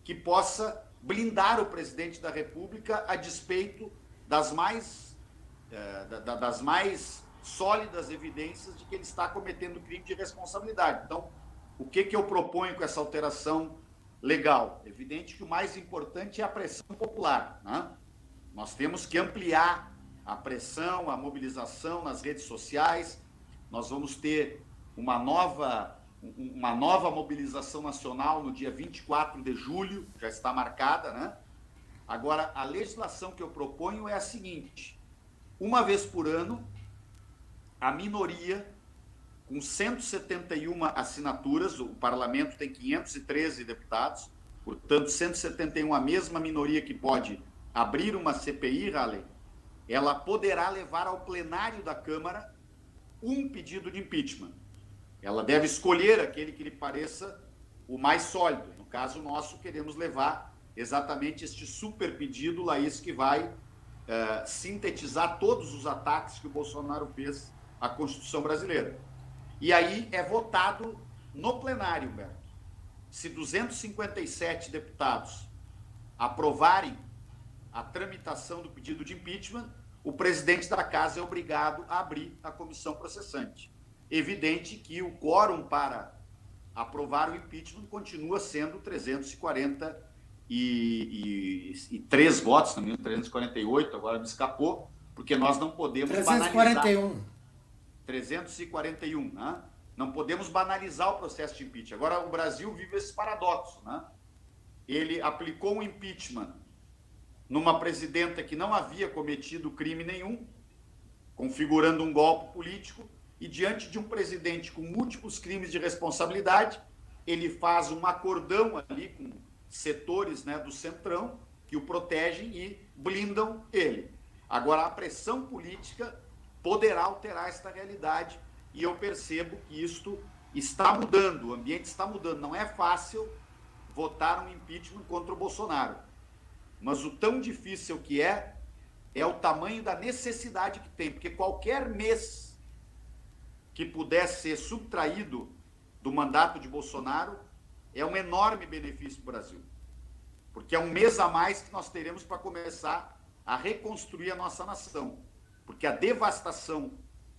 que possa blindar o presidente da República a despeito das mais sólidas evidências de que ele está cometendo crime de responsabilidade. Então, o que eu proponho com essa alteração legal? Evidente que o mais importante é a pressão popular, né? Nós temos que ampliar a pressão, a mobilização nas redes sociais. Nós vamos ter uma nova mobilização nacional no dia 24 de julho, já está marcada, né? Agora, a legislação que eu proponho é a seguinte: uma vez por ano, a minoria, com 171 assinaturas, o parlamento tem 513 deputados, portanto, 171, a mesma minoria que pode abrir uma CPI, Halley, ela poderá levar ao plenário da Câmara um pedido de impeachment. Ela deve escolher aquele que lhe pareça o mais sólido. No caso nosso, queremos levar exatamente este super pedido, Laís, que vai sintetizar todos os ataques que o Bolsonaro fez à Constituição brasileira. E aí é votado no plenário, Humberto. Se 257 deputados aprovarem a tramitação do pedido de impeachment, o presidente da casa é obrigado a abrir a comissão processante. Evidente que o quórum para aprovar o impeachment continua sendo 343 votos, não, 348, agora me escapou, porque nós não podemos 341. 341, né? Não podemos banalizar o processo de impeachment. Agora, o Brasil vive esse paradoxo, né? ele aplicou um impeachment numa presidenta que não havia cometido crime nenhum, configurando um golpe político, e diante de um presidente com múltiplos crimes de responsabilidade, ele faz um acordão ali com setores, né, do Centrão que o protegem e blindam ele. Agora, a pressão política poderá alterar esta realidade e eu percebo que isto está mudando, o ambiente está mudando. Não é fácil votar um impeachment contra o Bolsonaro, mas o tão difícil que é o tamanho da necessidade que tem, porque qualquer mês que puder ser subtraído do mandato de Bolsonaro é um enorme benefício para o Brasil, porque é um mês a mais que nós teremos para começar a reconstruir a nossa nação, porque a devastação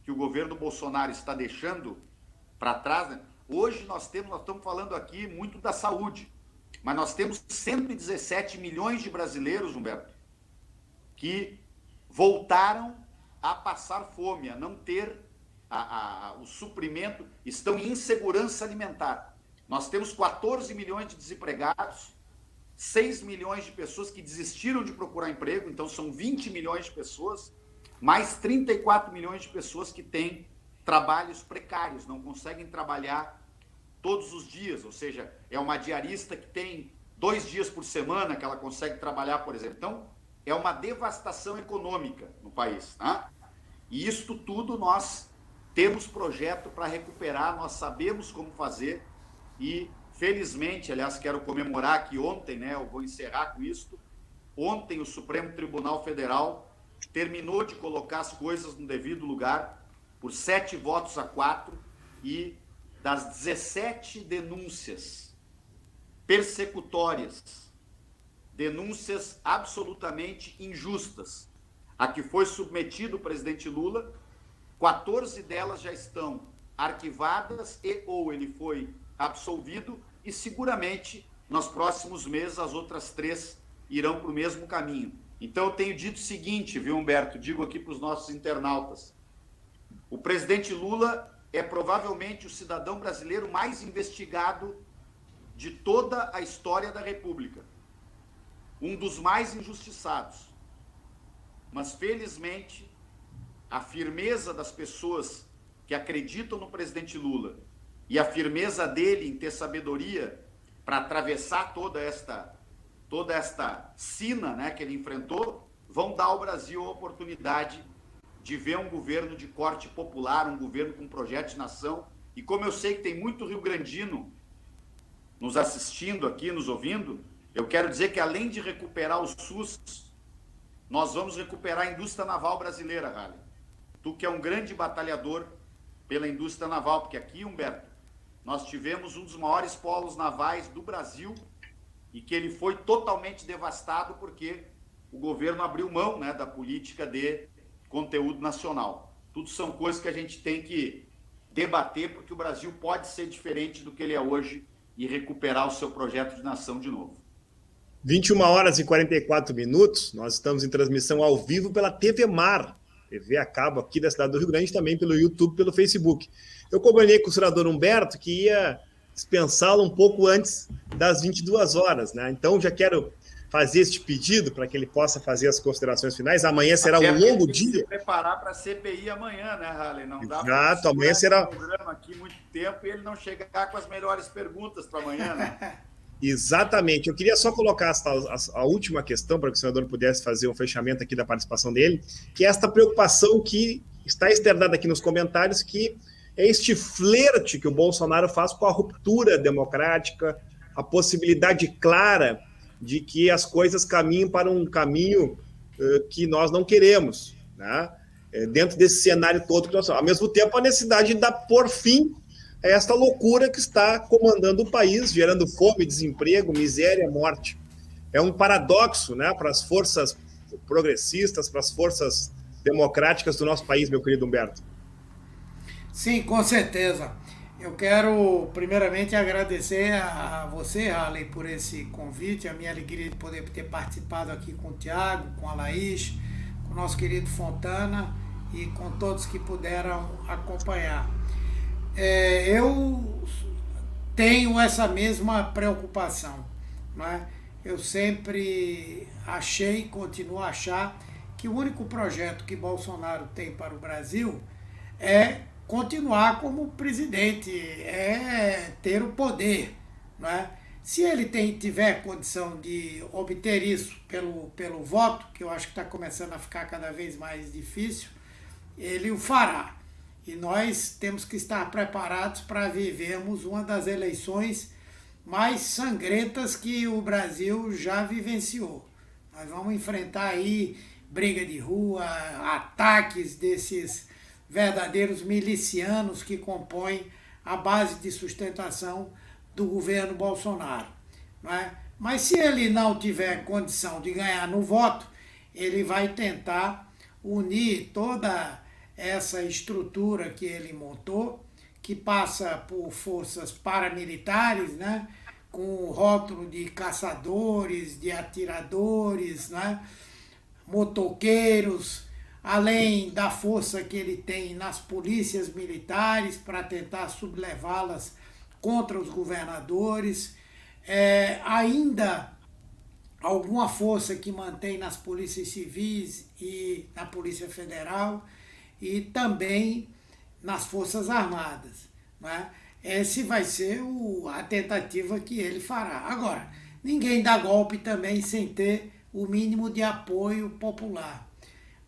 que o governo Bolsonaro está deixando para trás, né? Hoje nós estamos falando aqui muito da saúde, mas nós temos 117 milhões de brasileiros, Humberto, que voltaram a passar fome, a não ter o suprimento, estão em insegurança alimentar. Nós temos 14 milhões de desempregados, 6 milhões de pessoas que desistiram de procurar emprego, então são 20 milhões de pessoas, mais 34 milhões de pessoas que têm trabalhos precários, não conseguem trabalhar todos os dias, ou seja, é uma diarista que tem 2 dias por semana que ela consegue trabalhar, por exemplo. Então, é uma devastação econômica no país, tá? E isto tudo nós temos projeto para recuperar, nós sabemos como fazer e, felizmente, aliás, quero comemorar que ontem, né, eu vou encerrar com isto, ontem o Supremo Tribunal Federal terminou de colocar as coisas no devido lugar por 7 votos a 4 e das 17 denúncias persecutórias, denúncias absolutamente injustas, a que foi submetido o presidente Lula, 14 delas já estão arquivadas e ou ele foi absolvido e seguramente nos próximos meses as outras 3 irão para o mesmo caminho. Então eu tenho dito o seguinte, viu, Humberto, digo aqui para os nossos internautas, o presidente Lula é provavelmente o cidadão brasileiro mais investigado de toda a história da República, um dos mais injustiçados, mas felizmente a firmeza das pessoas que acreditam no presidente Lula e a firmeza dele em ter sabedoria para atravessar toda esta sina, né, que ele enfrentou, vão dar ao Brasil a oportunidade de ver um governo de corte popular, um governo com projeto de nação. E como eu sei que tem muito rio-grandino nos assistindo aqui, nos ouvindo, eu quero dizer que além de recuperar o SUS, nós vamos recuperar a indústria naval brasileira, Halley. Tu que é um grande batalhador pela indústria naval, porque aqui, Humberto, nós tivemos um dos maiores polos navais do Brasil e que ele foi totalmente devastado porque o governo abriu mão, né, da política de conteúdo nacional. Tudo são coisas que a gente tem que debater, porque o Brasil pode ser diferente do que ele é hoje e recuperar o seu projeto de nação de novo. 21 horas e 44 minutos, nós estamos em transmissão ao vivo pela TV Mar, TV a cabo aqui da cidade do Rio Grande, também pelo YouTube, pelo Facebook. Eu combinei com o senador Humberto que ia dispensá-lo um pouco antes das 22 horas, né? Então já quero fazer este pedido para que ele possa fazer as considerações finais. Amanhã será um longo dia. Se preparar para a CPI amanhã, né, Halley? Não dá para amanhã será um programa aqui muito tempo e ele não chegar com as melhores perguntas para amanhã, né? Exatamente. Eu queria só colocar a última questão para que o senador pudesse fazer um fechamento aqui da participação dele, que é esta preocupação que está externada aqui nos comentários, que é este flerte que o Bolsonaro faz com a ruptura democrática, a possibilidade clara de que as coisas caminhem para um caminho que nós não queremos, né? Dentro desse cenário todo que nós temos. Ao mesmo tempo, a necessidade de dar por fim a esta loucura que está comandando o país, gerando fome, desemprego, miséria, morte. É um paradoxo, né, para as forças progressistas, para as forças democráticas do nosso país, meu querido Humberto. Sim, com certeza. Eu quero, primeiramente, agradecer a você, Halley, por esse convite, a minha alegria de poder ter participado aqui com o Tiago, com a Laís, com o nosso querido Fontana e com todos que puderam acompanhar. Eu tenho essa mesma preocupação, não é? eu sempre achei e continuo a achar que o único projeto que Bolsonaro tem para o Brasil é continuar como presidente, é ter o poder, não é? Se ele tiver condição de obter isso pelo voto, que eu acho que está começando a ficar cada vez mais difícil, ele o fará. E nós temos que estar preparados para vivermos uma das eleições mais sangrentas que o Brasil já vivenciou. Nós vamos enfrentar aí briga de rua, ataques desses verdadeiros milicianos que compõem a base de sustentação do governo Bolsonaro, não é? Mas se ele não tiver condição de ganhar no voto, ele vai tentar unir toda essa estrutura que ele montou, que passa por forças paramilitares, né, com o rótulo de caçadores, de atiradores, né, motoqueiros, além da força que ele tem nas polícias militares para tentar sublevá-las contra os governadores, ainda alguma força que mantém nas polícias civis e na Polícia Federal e também nas Forças Armadas, né? Esse vai ser a tentativa que ele fará. Agora, ninguém dá golpe também sem ter o mínimo de apoio popular.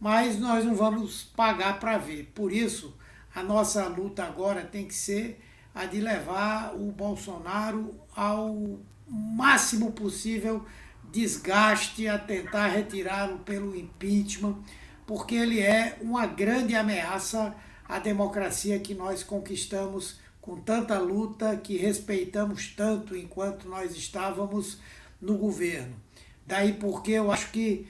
Mas nós não vamos pagar para ver. Por isso, a nossa luta agora tem que ser a de levar o Bolsonaro ao máximo possível desgaste, a tentar retirá-lo pelo impeachment, porque ele é uma grande ameaça à democracia que nós conquistamos com tanta luta, que respeitamos tanto enquanto nós estávamos no governo. Daí porque eu acho que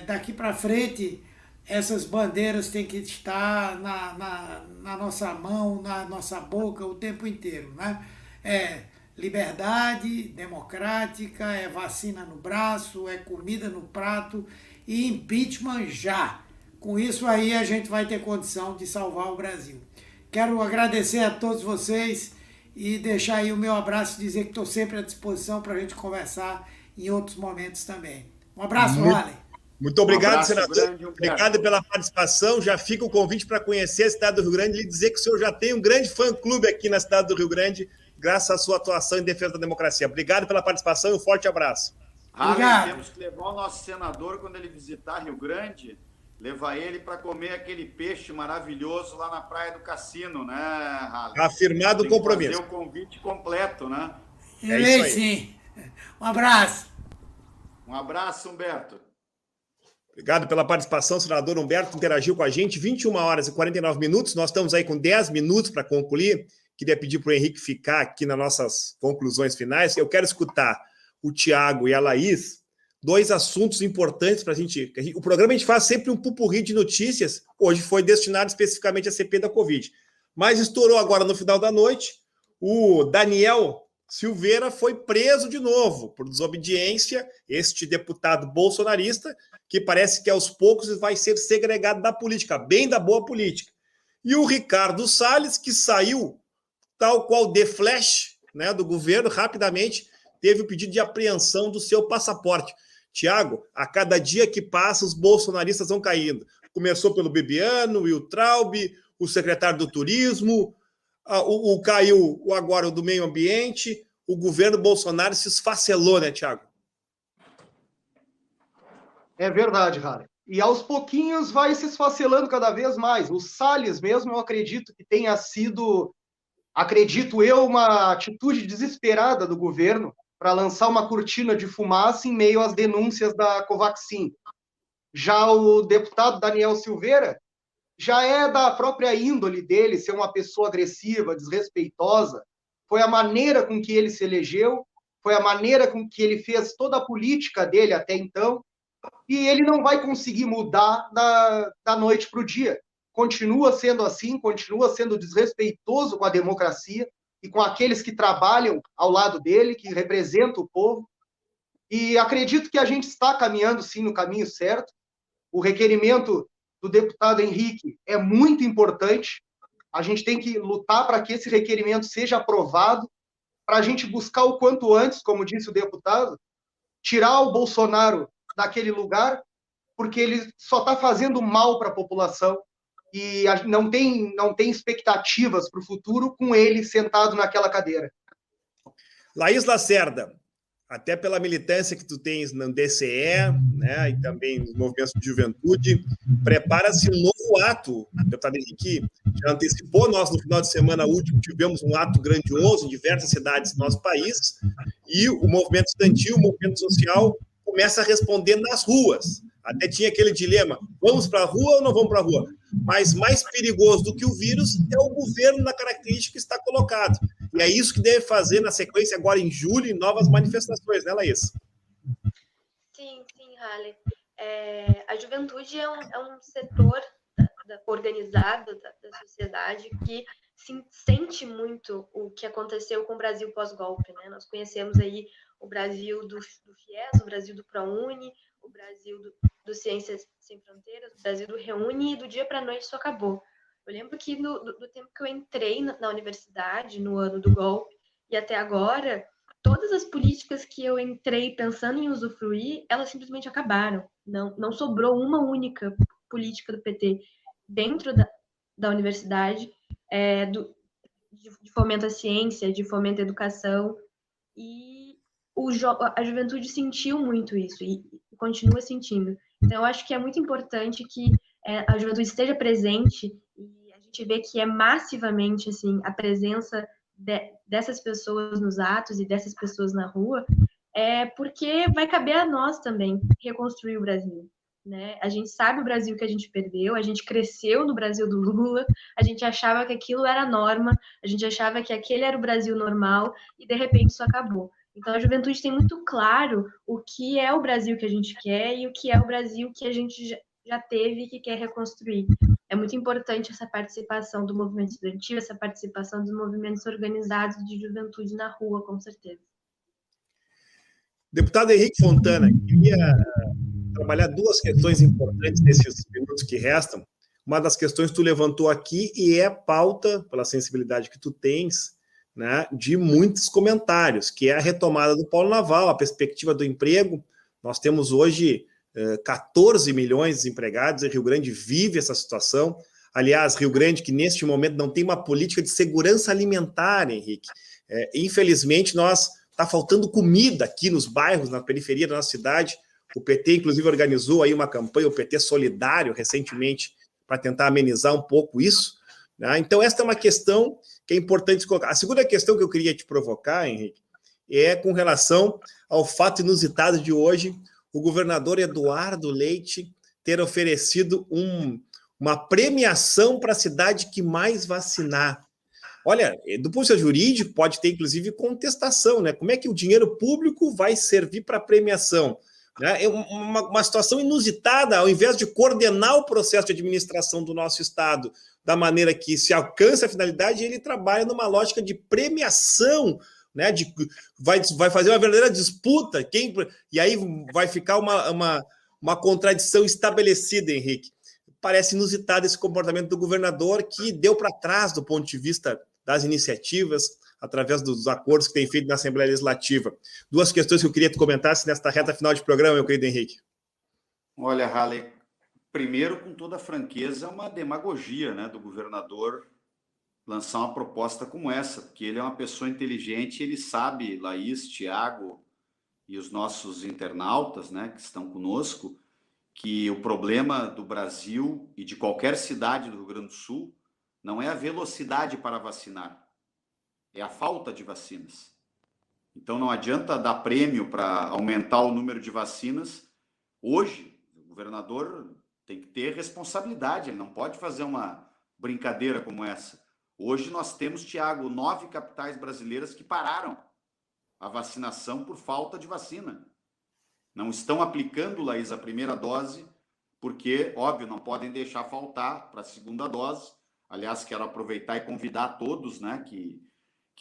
daqui para frente essas bandeiras têm que estar na nossa mão, na nossa boca o tempo inteiro, né? É liberdade democrática, é vacina no braço, é comida no prato e impeachment já. Com isso aí a gente vai ter condição de salvar o Brasil. Quero agradecer a todos vocês e deixar aí o meu abraço e dizer que estou sempre à disposição para a gente conversar em outros momentos também. Um abraço, Raleigh. Muito obrigado, senador. Grande, obrigado pela participação. Já fica o convite para conhecer a cidade do Rio Grande e dizer que o senhor já tem um grande fã-clube aqui na cidade do Rio Grande, graças à sua atuação em defesa da democracia. Obrigado pela participação e um forte abraço. Raleigh, temos que levar o nosso senador, quando ele visitar Rio Grande, levar ele para comer aquele peixe maravilhoso lá na Praia do Cassino, né, Raleigh? Afirmado o compromisso. Fazer o convite completo, né? Ele sim. Um abraço. Um abraço, Humberto. Obrigado pela participação, senador Humberto, interagiu com a gente, 21 horas e 49 minutos, nós estamos aí com 10 minutos para concluir, queria pedir para o Henrique ficar aqui nas nossas conclusões finais, eu quero escutar o Tiago e a Laís, dois assuntos importantes para a gente, o programa a gente faz sempre um pupurri de notícias, hoje foi destinado especificamente à CPI da Covid, mas estourou agora no final da noite, o Daniel Silveira foi preso de novo por desobediência, este deputado bolsonarista, que parece que aos poucos vai ser segregado da política, bem da boa política. E o Ricardo Salles, que saiu, tal qual The Flash, né, do governo, rapidamente teve o pedido de apreensão do seu passaporte. Tiago, a cada dia que passa, os bolsonaristas vão caindo. Começou pelo Bebiano, o Wiltraub, o secretário do Turismo, caiu agora o do Meio Ambiente, o governo Bolsonaro se esfacelou, né, Tiago? É verdade, Raleigh. E aos pouquinhos vai se esfacelando cada vez mais. O Salles mesmo, eu acredito que tenha sido, acredito eu, uma atitude desesperada do governo para lançar uma cortina de fumaça em meio às denúncias da Covaxin. Já o deputado Daniel Silveira, já é da própria índole dele ser uma pessoa agressiva, desrespeitosa. Foi a maneira com que ele se elegeu, foi a maneira com que ele fez toda a política dele até então, e ele não vai conseguir mudar da noite para o dia. Continua sendo assim, continua sendo desrespeitoso com a democracia e com aqueles que trabalham ao lado dele, que representam o povo. E acredito que a gente está caminhando, sim, no caminho certo. O requerimento do deputado Henrique é muito importante. A gente tem que lutar para que esse requerimento seja aprovado, para a gente buscar o quanto antes, como disse o deputado, tirar o Bolsonaro daquele lugar, porque ele só está fazendo mal para a população e não tem expectativas para o futuro com ele sentado naquela cadeira. Laís Lacerda, até pela militância que tu tens no DCE, né, e também nos movimentos de juventude, prepara-se um novo ato. O deputado Henrique já antecipou, nós no final de semana último tivemos um ato grandioso em diversas cidades do nosso país, e o movimento estudantil, o movimento social começa a responder nas ruas. Até tinha aquele dilema, vamos para a rua ou não vamos para a rua? Mas mais perigoso do que o vírus é o governo na característica que está colocado. E é isso que deve fazer na sequência, agora em julho, em novas manifestações, né, Laís? Sim, Halley. A juventude é um setor organizado da sociedade que sente muito o que aconteceu com o Brasil pós-golpe, né? Nós conhecemos aí o Brasil do FIES, o Brasil do ProUni, o Brasil do Ciências Sem Fronteiras, o Brasil do Reúne, e do dia para a noite isso acabou. Eu lembro que do tempo que eu entrei na universidade, no ano do golpe, e até agora, todas as políticas que eu entrei pensando em usufruir, elas simplesmente acabaram. Não sobrou uma única política do PT dentro da universidade, de fomento à ciência, de fomento à educação, e a juventude sentiu muito isso, e continua sentindo. Então, eu acho que é muito importante que a juventude esteja presente, e a gente vê que é massivamente assim, a presença dessas pessoas nos atos e dessas pessoas na rua, porque vai caber a nós também reconstruir o Brasil. Né? A gente sabe o Brasil que a gente perdeu, a gente cresceu no Brasil do Lula, a gente achava que aquilo era norma, a gente achava que aquele era o Brasil normal, e de repente isso acabou. Então a juventude tem muito claro o que é o Brasil que a gente quer e o que é o Brasil que a gente já teve e que quer reconstruir. É muito importante essa participação do movimento estudantil, essa participação dos movimentos organizados de juventude na rua, com certeza. Deputado Henrique Fontana, queria trabalhar duas questões importantes nesses minutos que restam. Uma das questões que tu levantou aqui e é pauta, pela sensibilidade que tu tens, né, de muitos comentários, que é a retomada do polo naval, a perspectiva do emprego. Nós temos hoje 14 milhões de desempregados, e Rio Grande vive essa situação. Aliás, Rio Grande, que neste momento não tem uma política de segurança alimentar, Henrique. Infelizmente, está faltando comida aqui nos bairros, na periferia da nossa cidade. O PT, inclusive, organizou aí uma campanha, o PT Solidário, recentemente, para tentar amenizar um pouco isso. Né? Então, esta é uma questão que é importante colocar. A segunda questão que eu queria te provocar, Henrique, é com relação ao fato inusitado de hoje, o governador Eduardo Leite ter oferecido uma premiação para a cidade que mais vacinar. Olha, do ponto de vista jurídico, pode ter, inclusive, contestação, né? Como é que o dinheiro público vai servir para premiação? É uma situação inusitada, ao invés de coordenar o processo de administração do nosso Estado da maneira que se alcança a finalidade, ele trabalha numa lógica de premiação, né? Vai fazer uma verdadeira disputa, e aí vai ficar uma contradição estabelecida, Henrique. Parece inusitado esse comportamento do governador, que deu para trás do ponto de vista das iniciativas, através dos acordos que tem feito na Assembleia Legislativa. Duas questões que eu queria que tu comentasse nesta reta final de programa, meu querido Henrique. Olha, Halley, primeiro, com toda franqueza, é uma demagogia, né, do governador lançar uma proposta como essa, porque ele é uma pessoa inteligente, ele sabe, Laís, Tiago e os nossos internautas, né, que estão conosco, que o problema do Brasil e de qualquer cidade do Rio Grande do Sul não é a velocidade para vacinar, é a falta de vacinas. Então não adianta dar prêmio para aumentar o número de vacinas. Hoje, o governador tem que ter responsabilidade, ele não pode fazer uma brincadeira como essa. Hoje nós temos, Tiago, 9 capitais brasileiras que pararam a vacinação por falta de vacina. Não estão aplicando, Laís, a primeira dose, porque, óbvio, não podem deixar faltar para a segunda dose. Aliás, quero aproveitar e convidar todos, né, que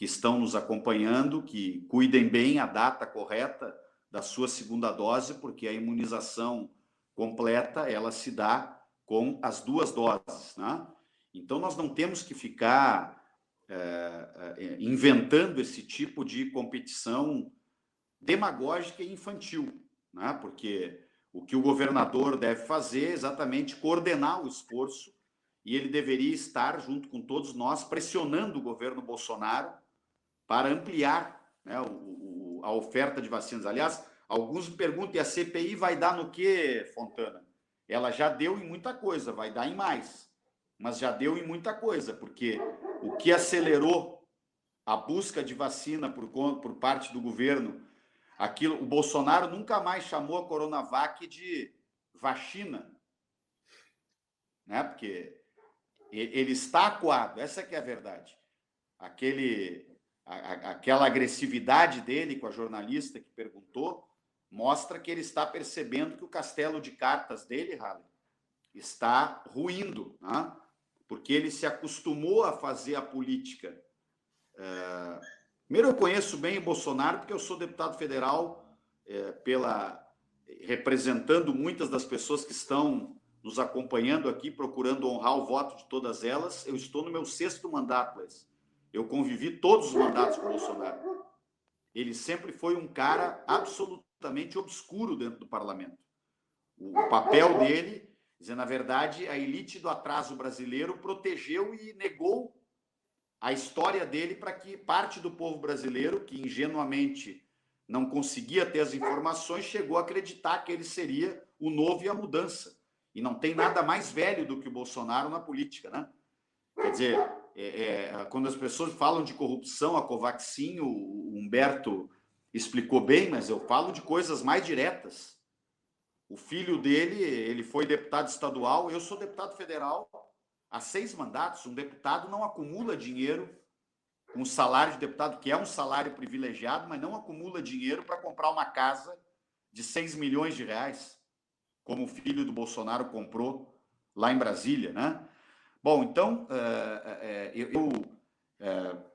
estão nos acompanhando, que cuidem bem a data correta da sua segunda dose, porque a imunização completa, ela se dá com as 2 doses, né? Então, nós não temos que ficar inventando esse tipo de competição demagógica e infantil, né? Porque o que o governador deve fazer é exatamente coordenar o esforço, e ele deveria estar, junto com todos nós, pressionando o governo Bolsonaro para ampliar, né, a oferta de vacinas. Aliás, alguns me perguntam, e a CPI vai dar no quê, Fontana? Ela já deu em muita coisa, vai dar em mais, mas já deu em muita coisa, porque o que acelerou a busca de vacina por parte do governo, o Bolsonaro nunca mais chamou a Coronavac de vacina, né? Porque ele está acuado, essa que é a verdade. Aquela agressividade dele com a jornalista que perguntou mostra que ele está percebendo que o castelo de cartas dele, Halley, está ruindo, né? Porque ele se acostumou a fazer a política. Primeiro, eu conheço bem o Bolsonaro porque eu sou deputado federal representando muitas das pessoas que estão nos acompanhando aqui, procurando honrar o voto de todas elas. Eu estou no meu 6º mandato, Luiz. Eu convivi todos os mandatos com o Bolsonaro. Ele sempre foi um cara absolutamente obscuro dentro do parlamento. O papel dele, na verdade, a elite do atraso brasileiro protegeu e negou a história dele para que parte do povo brasileiro, que ingenuamente não conseguia ter as informações, chegou a acreditar que ele seria o novo e a mudança. E não tem nada mais velho do que o Bolsonaro na política, né? Quer dizer, quando as pessoas falam de corrupção, a Covaxin, o Humberto explicou bem, mas eu falo de coisas mais diretas. O filho dele, ele foi deputado estadual, eu sou deputado federal há 6 mandatos. Um deputado não acumula dinheiro com o salário de deputado, que é um salário privilegiado, mas não acumula dinheiro para comprar uma casa de 6 milhões de reais, como o filho do Bolsonaro comprou lá em Brasília, né? Bom, então,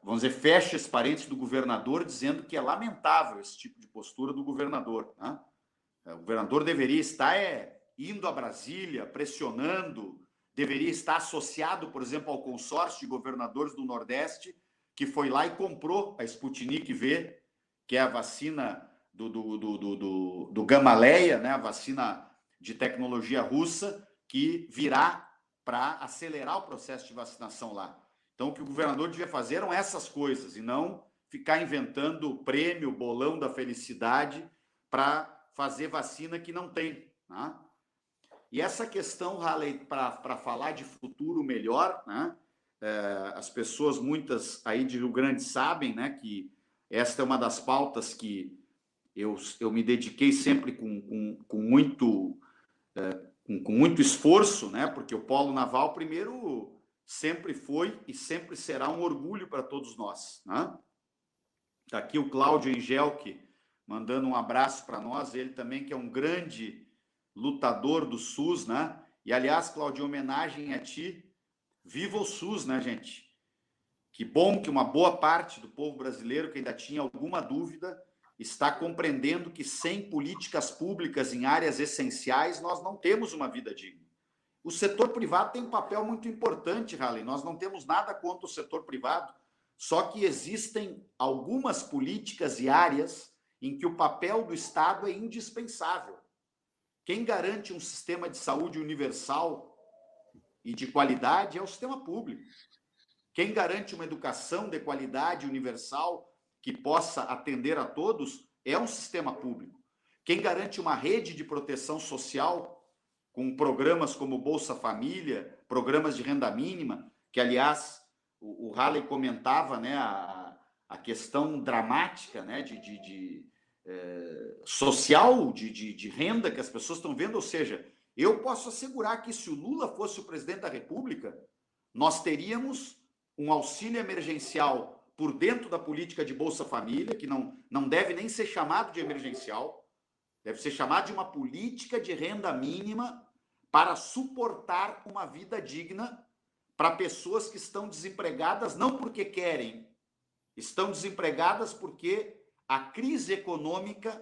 vamos dizer, fecho esse parênteses do governador dizendo que é lamentável esse tipo de postura do governador, né? O governador deveria estar indo a Brasília, pressionando, deveria estar associado, por exemplo, ao consórcio de governadores do Nordeste, que foi lá e comprou a Sputnik V, que é a vacina do Gamaleya, né? A vacina de tecnologia russa, que virá para acelerar o processo de vacinação lá. Então, o que o governador devia fazer eram essas coisas, e não ficar inventando prêmio, bolão da felicidade para fazer vacina que não tem, né? E essa questão, Halley, para falar de futuro melhor, né? As pessoas, muitas aí de Rio Grande, sabem, né, que esta é uma das pautas que eu me dediquei sempre com muito esforço, né? Porque o Polo Naval, primeiro, sempre foi e sempre será um orgulho para todos nós, né? Está aqui o Cláudio Engelke mandando um abraço para nós, ele também que é um grande lutador do SUS, né? E, aliás, Cláudio, em homenagem a ti, viva o SUS, né, gente? Que bom que uma boa parte do povo brasileiro que ainda tinha alguma dúvida está compreendendo que sem políticas públicas em áreas essenciais nós não temos uma vida digna. O setor privado tem um papel muito importante, Halley. Nós não temos nada contra o setor privado, só que existem algumas políticas e áreas em que o papel do Estado é indispensável. Quem garante um sistema de saúde universal e de qualidade é o sistema público. Quem garante uma educação de qualidade universal que possa atender a todos é um sistema público. Quem garante uma rede de proteção social com programas como Bolsa Família, programas de renda mínima, que, aliás, o Halley comentava, né, a questão dramática, né, social, de renda que as pessoas estão vendo. Ou seja, eu posso assegurar que se o Lula fosse o presidente da República, nós teríamos um auxílio emergencial por dentro da política de Bolsa Família, que não deve nem ser chamado de emergencial, deve ser chamado de uma política de renda mínima para suportar uma vida digna para pessoas que estão desempregadas, não porque querem, estão desempregadas porque a crise econômica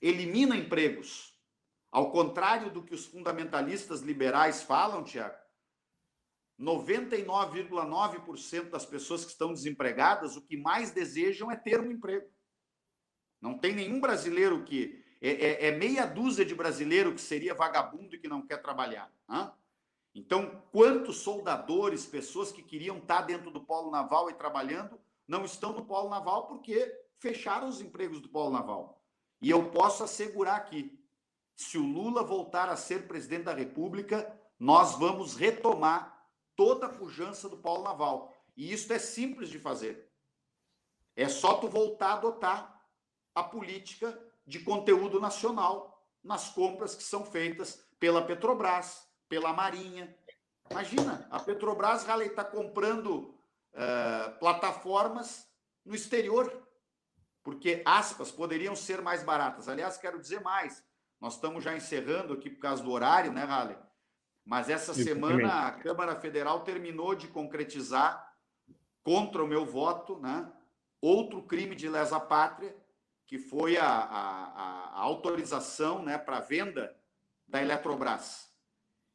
elimina empregos. Ao contrário do que os fundamentalistas liberais falam, Tiago, 99,9% das pessoas que estão desempregadas, o que mais desejam é ter um emprego. Não tem nenhum brasileiro que... É meia dúzia de brasileiro que seria vagabundo e que não quer trabalhar. Hein? Então, quantos soldadores, pessoas que queriam estar dentro do polo naval e trabalhando, não estão no polo naval porque fecharam os empregos do polo naval. E eu posso assegurar aqui, se o Lula voltar a ser presidente da República, nós vamos retomar toda a pujança do polo naval. E isso é simples de fazer. É só tu voltar a adotar a política de conteúdo nacional nas compras que são feitas pela Petrobras, pela Marinha. Imagina, a Petrobras está comprando plataformas no exterior, porque, aspas, poderiam ser mais baratas. Aliás, quero dizer mais, nós estamos já encerrando aqui por causa do horário, né, Halley? Mas essa semana a Câmara Federal terminou de concretizar, contra o meu voto, né, outro crime de lesa pátria, que foi a autorização, né, para a venda da Eletrobras.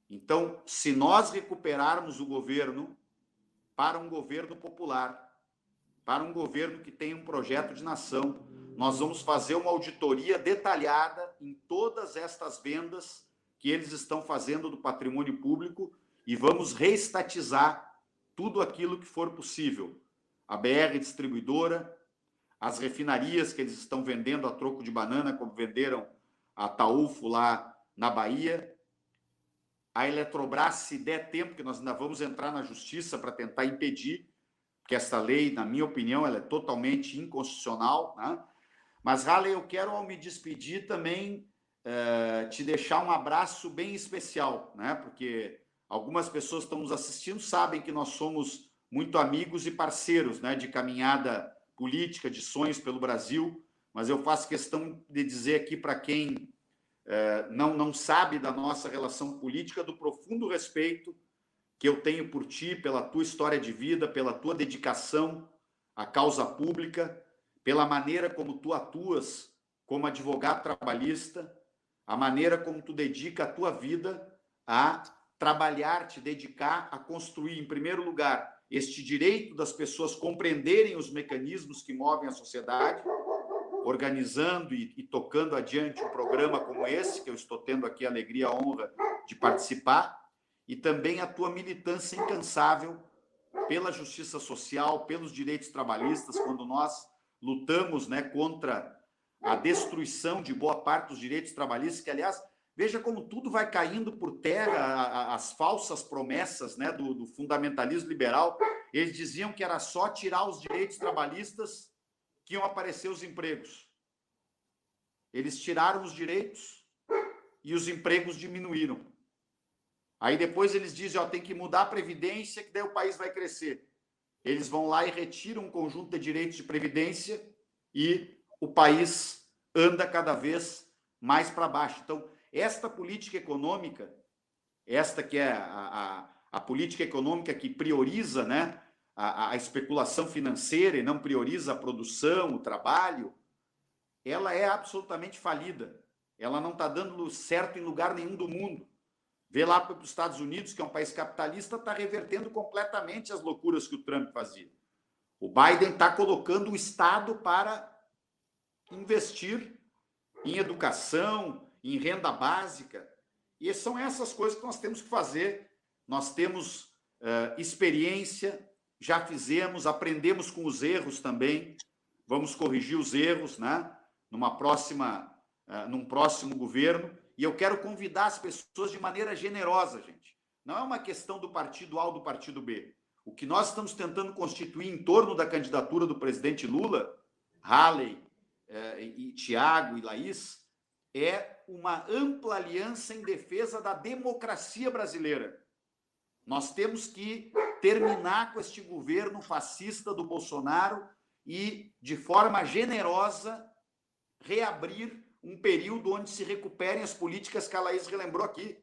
Então, se nós recuperarmos o governo para um governo popular, para um governo que tem um projeto de nação, nós vamos fazer uma auditoria detalhada em todas estas vendas que eles estão fazendo do patrimônio público e vamos reestatizar tudo aquilo que for possível. A BR Distribuidora, as refinarias que eles estão vendendo a troco de banana, como venderam a Taúfo lá na Bahia, a Eletrobras, se der tempo, que nós ainda vamos entrar na justiça para tentar impedir, porque essa lei, na minha opinião, ela é totalmente inconstitucional, né? Mas, Halley, eu quero, ao me despedir, também te deixar um abraço bem especial, né? Porque algumas pessoas que estão nos assistindo sabem que nós somos muito amigos e parceiros, né, de caminhada política, de sonhos pelo Brasil, mas eu faço questão de dizer aqui para quem não sabe da nossa relação política, do profundo respeito que eu tenho por ti, pela tua história de vida, pela tua dedicação à causa pública, pela maneira como tu atuas como advogado trabalhista, a maneira como tu dedica a tua vida a trabalhar, te dedicar a construir, em primeiro lugar, este direito das pessoas compreenderem os mecanismos que movem a sociedade, organizando e tocando adiante um programa como esse, que eu estou tendo aqui a alegria e a honra de participar, e também a tua militância incansável pela justiça social, pelos direitos trabalhistas, quando nós lutamos, né, contra a destruição de boa parte dos direitos trabalhistas, que, aliás, veja como tudo vai caindo por terra, as falsas promessas, né, do fundamentalismo liberal. Eles diziam que era só tirar os direitos trabalhistas que iam aparecer os empregos. Eles tiraram os direitos e os empregos diminuíram. Aí depois eles dizem, ó, tem que mudar a Previdência, que daí o país vai crescer. Eles vão lá e retiram um conjunto de direitos de Previdência e o país anda cada vez mais para baixo. Então, esta política econômica, esta que é a política econômica que prioriza, né, a especulação financeira e não prioriza a produção, o trabalho, ela é absolutamente falida. Ela não está dando certo em lugar nenhum do mundo. Vê lá para os Estados Unidos, que é um país capitalista, está revertendo completamente as loucuras que o Trump fazia. O Biden está colocando o Estado para investir em educação, em renda básica. E são essas coisas que nós temos que fazer. Nós temos experiência, já fizemos, aprendemos com os erros também. Vamos corrigir os erros, né, num próximo governo. E eu quero convidar as pessoas de maneira generosa, gente. Não é uma questão do partido A ou do partido B. O que nós estamos tentando constituir em torno da candidatura do presidente Lula, Halley, e Tiago e Laís, é uma ampla aliança em defesa da democracia brasileira. Nós temos que terminar com este governo fascista do Bolsonaro e, de forma generosa, reabrir um período onde se recuperem as políticas que a Laís relembrou aqui.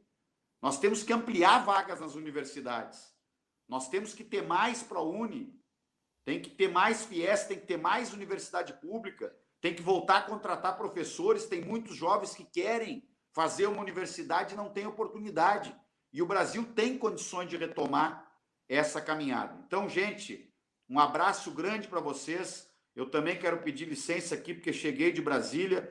Nós temos que ampliar vagas nas universidades. Nós temos que ter mais ProUni, tem que ter mais FIES, tem que ter mais universidade pública, tem que voltar a contratar professores. Tem muitos jovens que querem fazer uma universidade e não têm oportunidade. E o Brasil tem condições de retomar essa caminhada. Então, gente, um abraço grande para vocês. Eu também quero pedir licença aqui, porque cheguei de Brasília,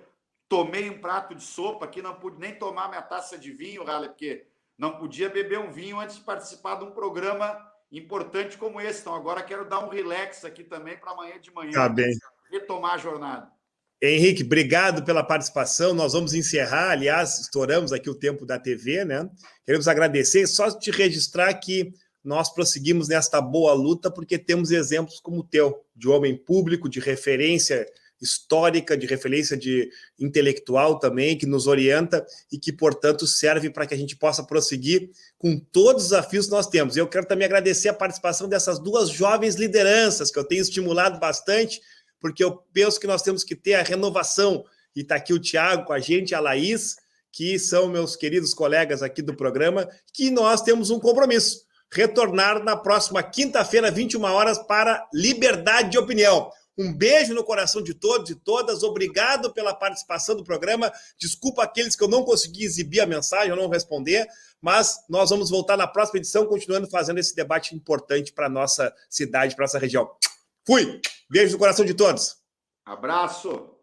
tomei um prato de sopa aqui, não pude nem tomar minha taça de vinho, Haller, porque não podia beber um vinho antes de participar de um programa importante como esse. Então, agora quero dar um relax aqui também para amanhã de manhã Tá bem. retomar a jornada. Henrique, obrigado pela participação. Nós vamos encerrar, aliás, estouramos aqui o tempo da TV, né? Queremos agradecer, só te registrar que nós prosseguimos nesta boa luta porque temos exemplos como o teu, de homem público, de referência histórica, de referência de intelectual também, que nos orienta e que, portanto, serve para que a gente possa prosseguir com todos os desafios que nós temos. Eu quero também agradecer a participação dessas duas jovens lideranças que eu tenho estimulado bastante, porque eu penso que nós temos que ter a renovação. E está aqui o Thiago com a gente, a Laís, que são meus queridos colegas aqui do programa, que nós temos um compromisso. Retornar na próxima quinta-feira, 21 horas, para Liberdade de Opinião. Um beijo no coração de todos e todas. Obrigado pela participação do programa. Desculpa aqueles que eu não consegui exibir a mensagem, eu não responder, mas nós vamos voltar na próxima edição, continuando fazendo esse debate importante para a nossa cidade, para a nossa região. Fui! Beijo no coração de todos. Abraço!